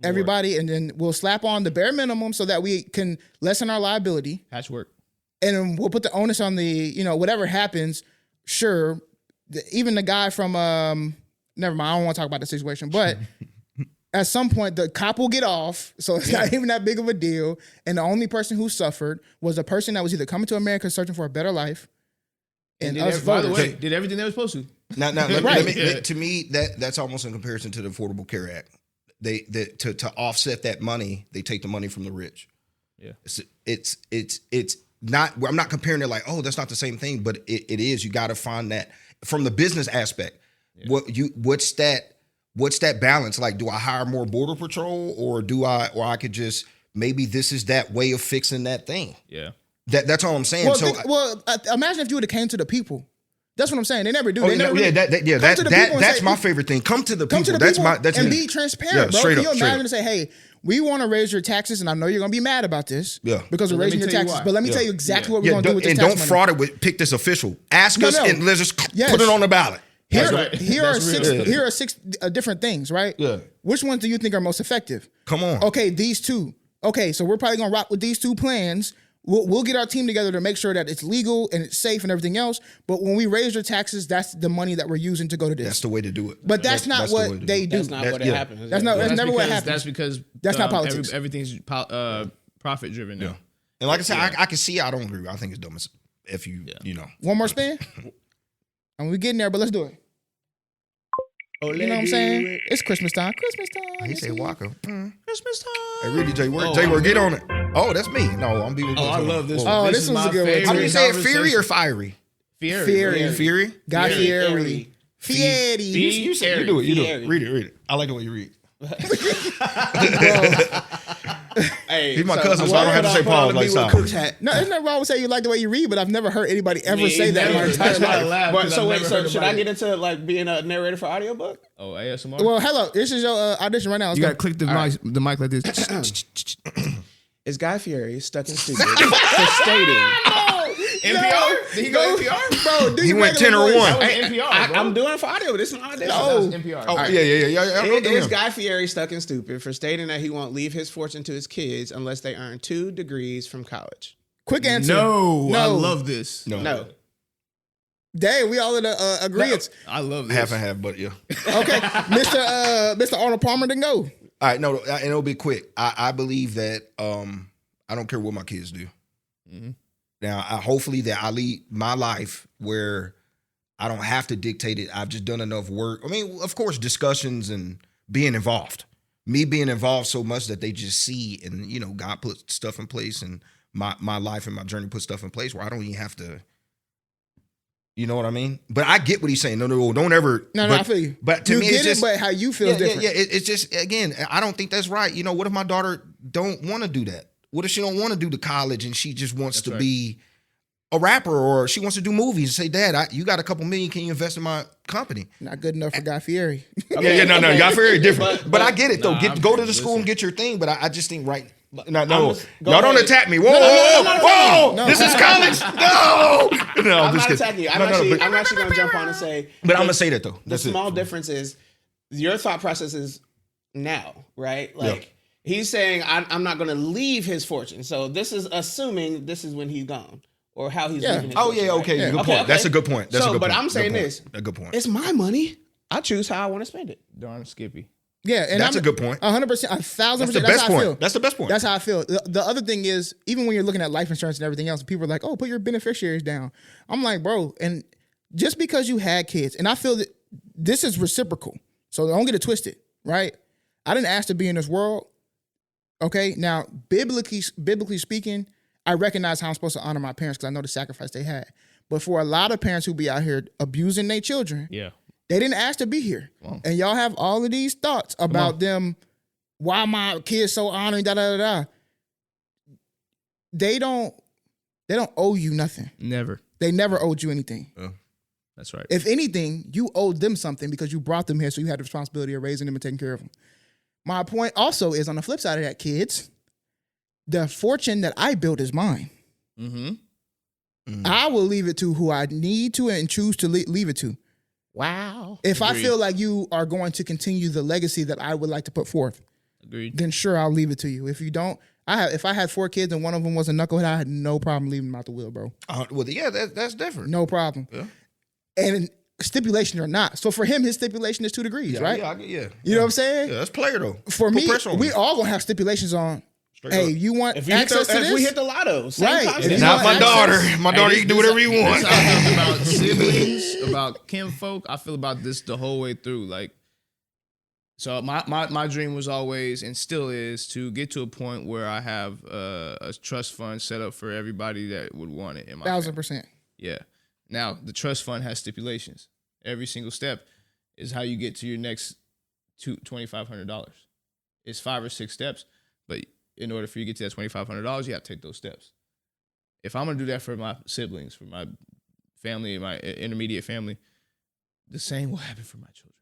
everybody, and then we'll slap on the bare minimum so that we can lessen our liability. Patchwork. And then we'll put the onus on the, whatever happens. Sure, even the guy from never mind. I don't want to talk about the situation, but. At some point, the cop will get off, so it's not even that big of a deal. And the only person who suffered was a person that was either coming to America searching for a better life, and us by the voters. way, did everything they were supposed to. Now, Right. to me, that's almost in comparison to the Affordable Care Act. To offset that money, they take the money from the rich. Yeah, it's not. I'm not comparing it like, oh, that's not the same thing, but it is. You got to find that from the business aspect. Yeah. What's that balance? Like, do I hire more border patrol, or I could just maybe this is that way of fixing that thing? Yeah, that's all I'm saying. Imagine if you would have came to the people. That's what I'm saying. They never do. That's my favorite thing. Come to the people. And be transparent, bro. Can you imagine and say, hey, we want to raise your taxes, and I know you're going to be mad about this because we're raising your taxes. But let me tell you exactly what we're going to do with this tax money. And don't fraud it with pick this official. Ask us and let's just put it on the ballot. Here are six different things, right? Yeah. Which ones do you think are most effective? Come on. Okay, these two. Okay, so we're probably gonna rock with these two plans. We'll get our team together to make sure that it's legal and it's safe and everything else. But when we raise your taxes, that's the money that we're using to go to this. That's the way to do it. But that's not what they do. That's not what happens. That's never what happens. That's because that's not politics. Everything's profit driven now. Yeah. And like I said, I can see I don't agree. I think it's dumb as if you know. One more spin, and we getting there, but let's do it. You know what I'm saying? It's Christmas time. Christmas time. He said Walker. Christmas time. Hey, really, J-Word, get on it. Oh, that's me. No, I'm being. I love this. Oh, this was a good one. How do you say it? Fiery or fiery? Fiery. Guy Fieri. Fieri. You do it. You do it. Read it. I like the way you read. Hey, he's my cousin, so I don't have to say pause like that. No, isn't that wrong with saying you like the way you read? But I've never heard anybody ever say that in my entire life. So should I get into like being a narrator for audiobook? Oh, ASMR. Well, hello. This is your audition right now. You gotta click the mic like this. Is Guy Fieri stuck in stupid for stating? NPR? Did he go NPR? Bro, he went 10 or 1. NPR, I'm doing it for audio. This is an audition. No. NPR. Oh, yeah. Is Guy Fieri stuck in stupid for stating that he won't leave his fortune to his kids unless they earn 2 degrees from college? Quick answer. No. I love this. No. Dang, we all in agreement. I love this. Half and half, but yeah. Okay, Mr. Arnold Palmer, then go. All right, no, and it'll be quick. I believe that I don't care what my kids do. Mm-hmm. Now, hopefully that I lead my life where I don't have to dictate it. I've just done enough work. I mean, of course, discussions and being involved. Me being involved so much that they just see and, God put stuff in place and my life and my journey put stuff in place where I don't even have to, you know what I mean? But I get what he's saying. No, don't ever. No, I feel you. But to me, it's just. But how you feel is different. Yeah, it's just, again, I don't think that's right. What if my daughter don't want to do that? What if she don't want to do the college and she just wants to be a rapper, or she wants to do movies and say, Dad, you got a couple million. Can you invest in my company? Not good enough for Guy Fieri. No. Guy Fieri different. But I get it, though. Go to the school and get your thing. But I just think No. Y'all don't attack me. Whoa. This is college. No. I'm not attacking you. I'm actually going to jump on and say. But I'm going to say that, though. The small difference is your thought process is now, right? Like, he's saying, I'm not going to leave his fortune. So this is assuming this is when he's gone or how he's leaving his fortune. Okay. Good point. Okay. That's a good point. But I'm saying this. A good point. It's my money. I choose how I want to spend it. Darn Skippy. Yeah, and that's a good point. 100%, 1,000%. That's the best point. That's the best point. That's how I feel. The other thing is, even when you're looking at life insurance and everything else, people are like, "Oh, put your beneficiaries down." I'm like, bro, and just because you had kids, and I feel that this is reciprocal, so don't get it twisted, right? I didn't ask to be in this world. Okay, now biblically speaking, I recognize how I'm supposed to honor my parents because I know the sacrifice they had. But for a lot of parents who be out here abusing their children, they didn't ask to be here. Wow. And y'all have all of these thoughts about them, why my kids so honoring, da-da-da-da. They don't They don't owe you nothing. Never. They never owed you anything. That's right. If anything, you owed them something because you brought them here, so you had the responsibility of raising them and taking care of them. My point also is on the flip side of that, kids, the fortune that I built is mine. I will leave it to who I need to and choose to leave it to. Wow. If I feel like you are going to continue the legacy that I would like to put forth, then sure, I'll leave it to you. If you don't, if I had 4 kids and one of them was a knucklehead, I had no problem leaving them out the will, bro. Well, yeah, that's different. No problem. Yeah. And stipulation or not. So for him, his stipulation is 2 degrees, right? Yeah. You know what I'm saying? Yeah, that's player though. For me, we all gonna have stipulations on. Hey, you want access to this? If we hit the lotto, right? Not my daughter. My daughter, you can do whatever you want. I feel about siblings, about kinfolk. I feel about this the whole way through. Like, so my dream was always and still is to get to a point where I have a trust fund set up for everybody that would want it. In my 1000%. Yeah. Now the trust fund has stipulations. Every single step is how you get to your next $2,500. It's 5 or 6 steps, but in order for you to get to that $2,500, you have to take those steps. If I'm gonna do that for my siblings, for my family, my intermediate family, the same will happen for my children.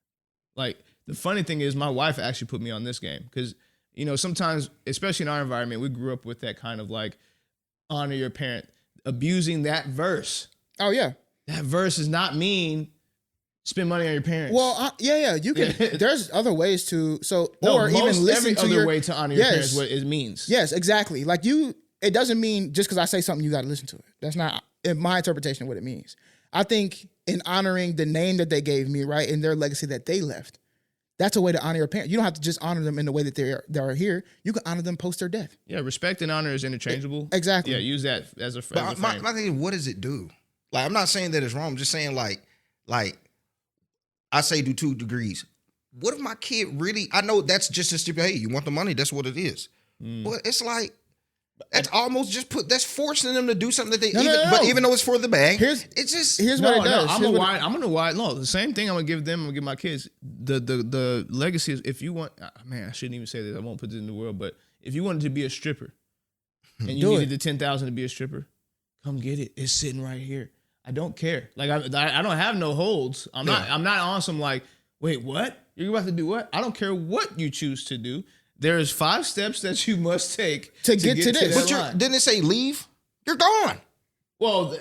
Like, the funny thing is, my wife actually put me on this game because, you know, sometimes, especially in our environment, we grew up with that kind of like honor your parent, abusing that verse. Oh yeah, that verse does not mean spend money on your parents. Well, yeah, you can. There's other ways to even listen to other way to honor your parents. What it means. Yes, exactly. Like it doesn't mean just because I say something you got to listen to it. That's not in my interpretation of what it means. I think in honoring the name that they gave me, right, and their legacy that they left, that's a way to honor your parents. You don't have to just honor them in the way that they are here. You can honor them post their death. Yeah, respect and honor is interchangeable. Exactly. Yeah, use that as a frame. My thing is, what does it do? Like, I'm not saying that it's wrong. I'm just saying, like I say do 2 degrees. What if my kid really, I know that's just a stipulation. Hey, you want the money, that's what it is. But it's like, that's almost that's forcing them to do something that they but even though it's for the bag, here's what it does. I'm gonna why no, the same thing I'm gonna give them, I'm gonna give my kids. The legacy is, if you want, man, I shouldn't even say this, I won't put this in the world, but if you wanted to be a stripper and you needed the 10,000 to be a stripper, come get it. It's sitting right here. I don't care. Like, I don't have no holds. I'm not on some like, wait, what? You're about to do what? I don't care what you choose to do. There's 5 steps that you must take to get to this. But didn't it say leave? You're gone. Well,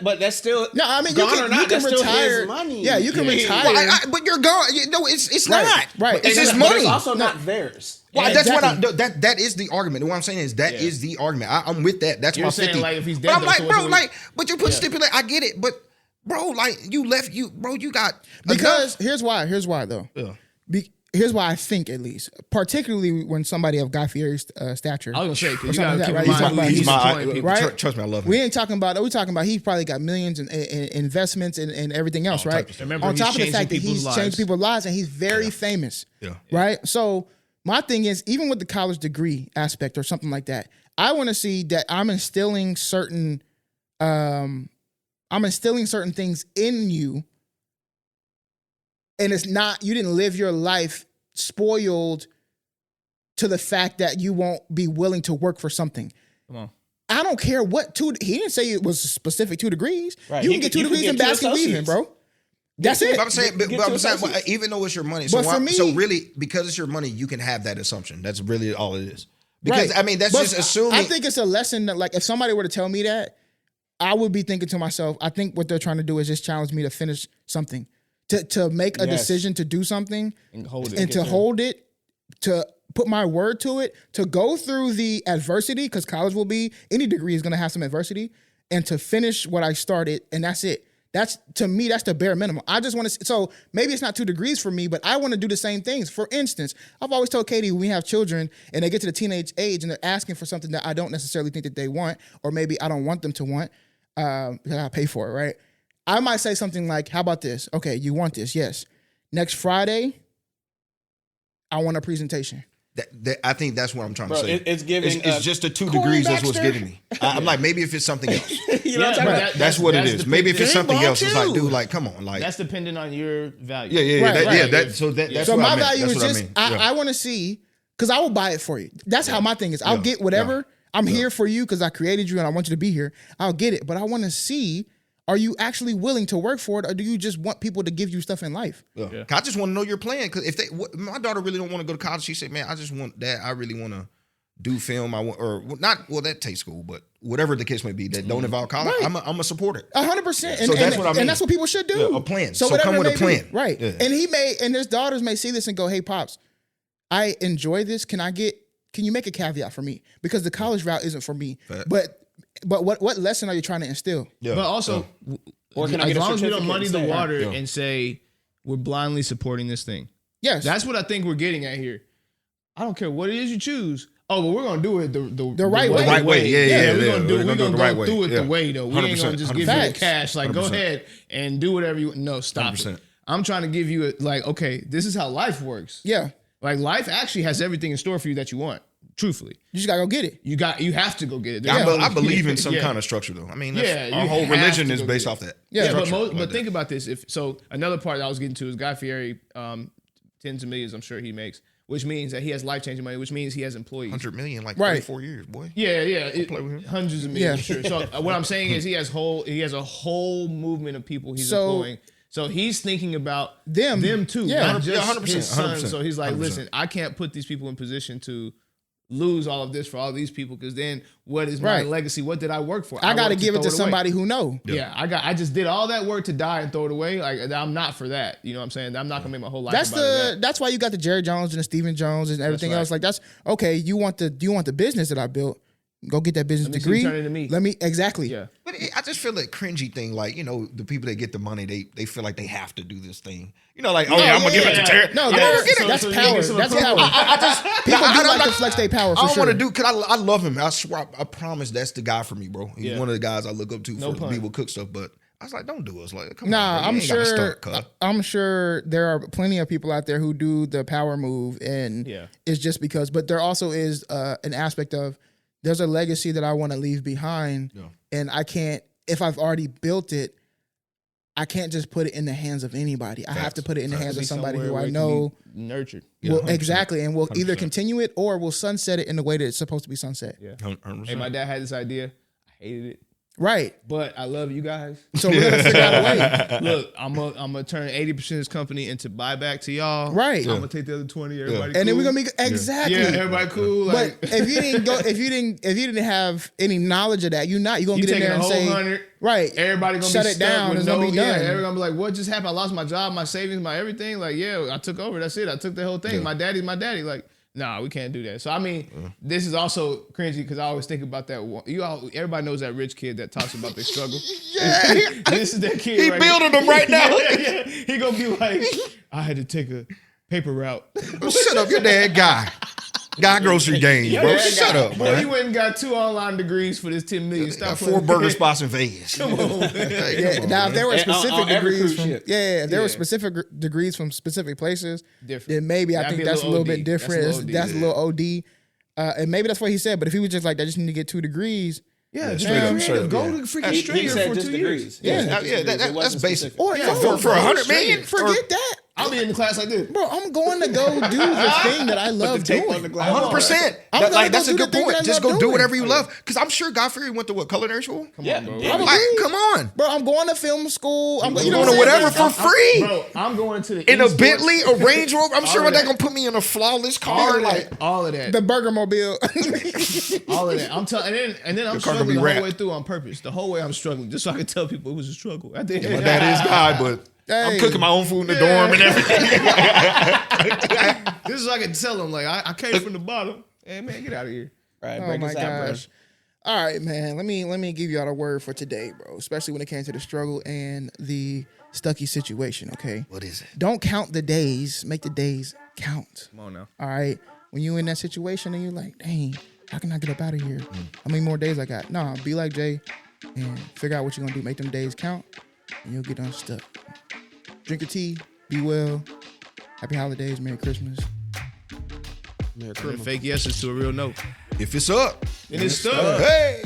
but that's still no. I mean, you can retire. Money. Yeah, you can retire. Well, but you're gone. No, it's right. not. Right. It's just money. It's also not theirs. Well, that's exactly. That is the argument. What I'm saying is that is the argument. I'm with that. That's you're my saying 50. Like, if he's dead, but I'm like, bro, like, but you put stipulate. I get it, but bro, like, you left. You got because here's why though. Yeah. Here's why I think, at least, particularly when somebody of Guy Fieri's stature. I was gonna say, because you gotta keep in mind, he's my right? Trust me, I love him. We're talking about he probably got millions in investments and everything else, right? Remember, on top of the fact that he's changed people's lives and he's very famous, right? So my thing is, even with the college degree aspect or something like that, I want to see that I'm instilling certain things in you. And it's not, you didn't live your life spoiled to the fact that you won't be willing to work for something. Come on. I don't care what he didn't say it was specific 2 degrees. Right. You can get 2 degrees in basket weaving, bro. That's it. But I'm saying, even though it's your money, so really, because it's your money, you can have that assumption. That's really all it is. Because, I mean, that's just assuming. I think it's a lesson that, like, if somebody were to tell me that, I would be thinking to myself, I think what they're trying to do is just challenge me to finish something. To make a decision to do something and hold it, to put my word to it, to go through the adversity, because college will be, any degree is going to have some adversity, and to finish what I started, and that's it. That's, to me, that's the bare minimum. I just want to, so maybe it's not 2 degrees for me, but I want to do the same things. For instance, I've always told Katie, when we have children and they get to the teenage age and they're asking for something that I don't necessarily think that they want, or maybe I don't want them to want, because I pay for it, right? I might say something like, how about this? Okay, you want this? Yes. Next Friday, I want a presentation. I think that's what I'm trying to say. It's giving. It's just the 2 degrees. That's what's giving me. I'm like, maybe if it's something else. That's what it is. Maybe if it's something else, it's like, dude, like, come on, like, that's dependent on your value. Yeah. So my value is just, I want to see, because I will buy it for you. That's how my thing is. I'll get whatever. I'm here for you because I created you and I want you to be here. I'll get it. But I want to see, are you actually willing to work for it, or do you just want people to give you stuff in life? Yeah. I just want to know your plan. Because my daughter really don't want to go to college. She said, man, I just want that. I really want to do film. I want, or not, well, that takes school, but whatever the case may be that don't involve college, Right. I'm a supporter. 100%. So that's what I mean. And that's what people should do. Yeah, a plan. So whatever come with it a may be. plan. Right. Yeah. And his daughters may see this and go, hey, Pops, I enjoy this. Can you make a caveat for me? Because the college route isn't for me. Fact. But what lesson are you trying to instill? Yeah. But also, Or can I as get a long as we don't certificate muddy the instead? water Yeah. and say we're blindly supporting this thing. Yes. That's what I think we're getting at here. I don't care what it is you choose. Oh, but we're gonna do it the right way. The right way. Yeah. We're gonna We're gonna do it the right way. through it Yeah. the way though. We ain't gonna 100%, just give you the 100%. cash. Like, go 100%. ahead and do whatever you. No, stop 100%. it. I'm trying to give you like, okay, this is how life works. Yeah. Like, life actually has everything in store for you that you want. Truthfully, You just got to go get it. you have to go get it. I believe in some kind of structure though. I mean, our whole religion is based off that. Yeah. But think about this. So another part that I was getting to is Guy Fieri, tens of millions, I'm sure he makes, which means that he has life-changing money, which means he has employees. 100 million, like Right. 3-4 years, boy. Yeah, play with him. hundreds of millions, Yeah. sure. So what I'm saying is he has a whole movement of people he's So- employing. So he's thinking about Them. too, Yeah. not just 100%, his son. 100%, So he's like, 100%. listen, I can't put these people in position to lose all of this for all these people, because then what is my Right. legacy? What did I work for? I got to worked give it to throw away. somebody who know. Yeah, I just did all that work to die and throw it away. Like, I'm not for that. You know what I'm saying? I'm not gonna make my whole life about That's why you got the Jerry Jones and the Stephen Jones and everything right. else. Like, that's okay. You want the business that I built? Go get that business Let me see you degree. turn into me. Let me exactly. Yeah. But I just feel that cringy thing, like, you know, the people that get the money, they feel like they have to do this thing. You know, like, oh yeah, I'm gonna give it to Terry. No, Yeah, that's so you power. get some That's approval. power. I just People I do don't like to flex their power. For I don't sure. want to do because I love him. I swear, I promise that's the guy for me, bro. He's Yeah. one of the guys I look up to No for pun. people cook stuff. But I was like, don't do us like, come Nah, on. Bro. I'm You ain't gotta sure. stunt, cuz. I'm sure there are plenty of people out there who do the power move, and Yeah. it's just because. But there also is an aspect of there's a legacy that I want to leave behind, Yeah. and I can't. If I've already built it, I can't just put it in the hands of anybody. I have to put it in the hands of somebody who I know. Nurtured. Well, 100%. exactly, and will either 100%. continue it or will sunset it in the way that it's supposed to be sunset. Yeah. 100%. Hey, my dad had this idea. I hated it, Right. but I love you guys. So we're gonna figure out a way. Look, I'm gonna turn 80% of this company into buyback to y'all. Right. I'm gonna take the other 20. Everybody, And then we're cool? gonna be exactly. Yeah, everybody cool. Like, But if you didn't have any knowledge of that, you're gonna you get in taking there a and whole say, 100. right, Everybody gonna shut be it stuck down. with It's no, gonna be yeah, done. everybody gonna be like, what just happened? I lost my job, my savings, my everything. Like, yeah, I took over. That's it. I took the whole thing. Yeah. My daddy's my daddy. Like, nah, we can't do that. So I mean, this is also cringy because I always think about that. Everybody knows that rich kid that talks about their struggle. Yeah, This is that kid. he right building here. them right now. Yeah. He gonna be like, I had to take a paper route. Shut up, your dad guy grocery games, bro. Yeah, Shut up, Boy, he man. went and got 2 online degrees for this 10 million. Stop Got 4 playing. burger spots in Vegas. Come on, man. Hey, Yeah, come on, now, if man. there were And specific on every degrees, cruise ship. if there were Yeah. specific degrees from specific places, Different. then maybe I That'd think be a that's a little little OD. bit different. That's a little That's a little OD, and maybe that's what he said. But if he was just like, I just need to get 2 degrees, Yeah, just straight up, be straight creative. up, Go yeah. to freaking He Australia said for just 2 degrees. years. Yeah. just Yeah, degrees. It that's wasn't basic. specific. or Yeah, no, for 100 million, forget that, I'll be in the class like this. bro. I'm going to go do the thing that I love tape on doing. the glass. 100%. I'm gonna That's go a do good the thing point. that I Just love go do doing. whatever you love. Because I'm sure God Fury went to what, culinary school? Yeah, bro. yeah. Like, come on. Bro, I'm going to film school. I'm You you know going to what I'm whatever saying? for free. Bro, I'm going to the In a esports- Bentley, a Range Rover. I'm sure All of they're that. going to put me in a flawless all car. of Like, that. All of that. The Burger Mobile. All of that. I'm telling, and then I'm car gonna struggling be the whole wrapped. way through on purpose. The whole way I'm struggling, just so I can tell people it was a struggle. At the end, my dad is God, but I'm Hey. cooking my own food in the dorm and everything. This is so I can tell them like I came from the bottom. Hey man, get out of here. Right, Oh break my us out, bro. gosh. All right, man. Let me give you all a word for today, bro. Especially when it came to the struggle and the Stucky situation. Okay. What is it? Don't count the days. Make the days count. Come on now. All right. When you in that situation and you're like, dang, how can I get up out of here? How many more days I got? Nah, be like Jay and figure out what you're gonna do. Make them days count, and you'll get unstuck. Drink your tea. Be well. Happy holidays. Merry Christmas. Turn fake yeses to a real no. If it's up, And it's stuck. hey.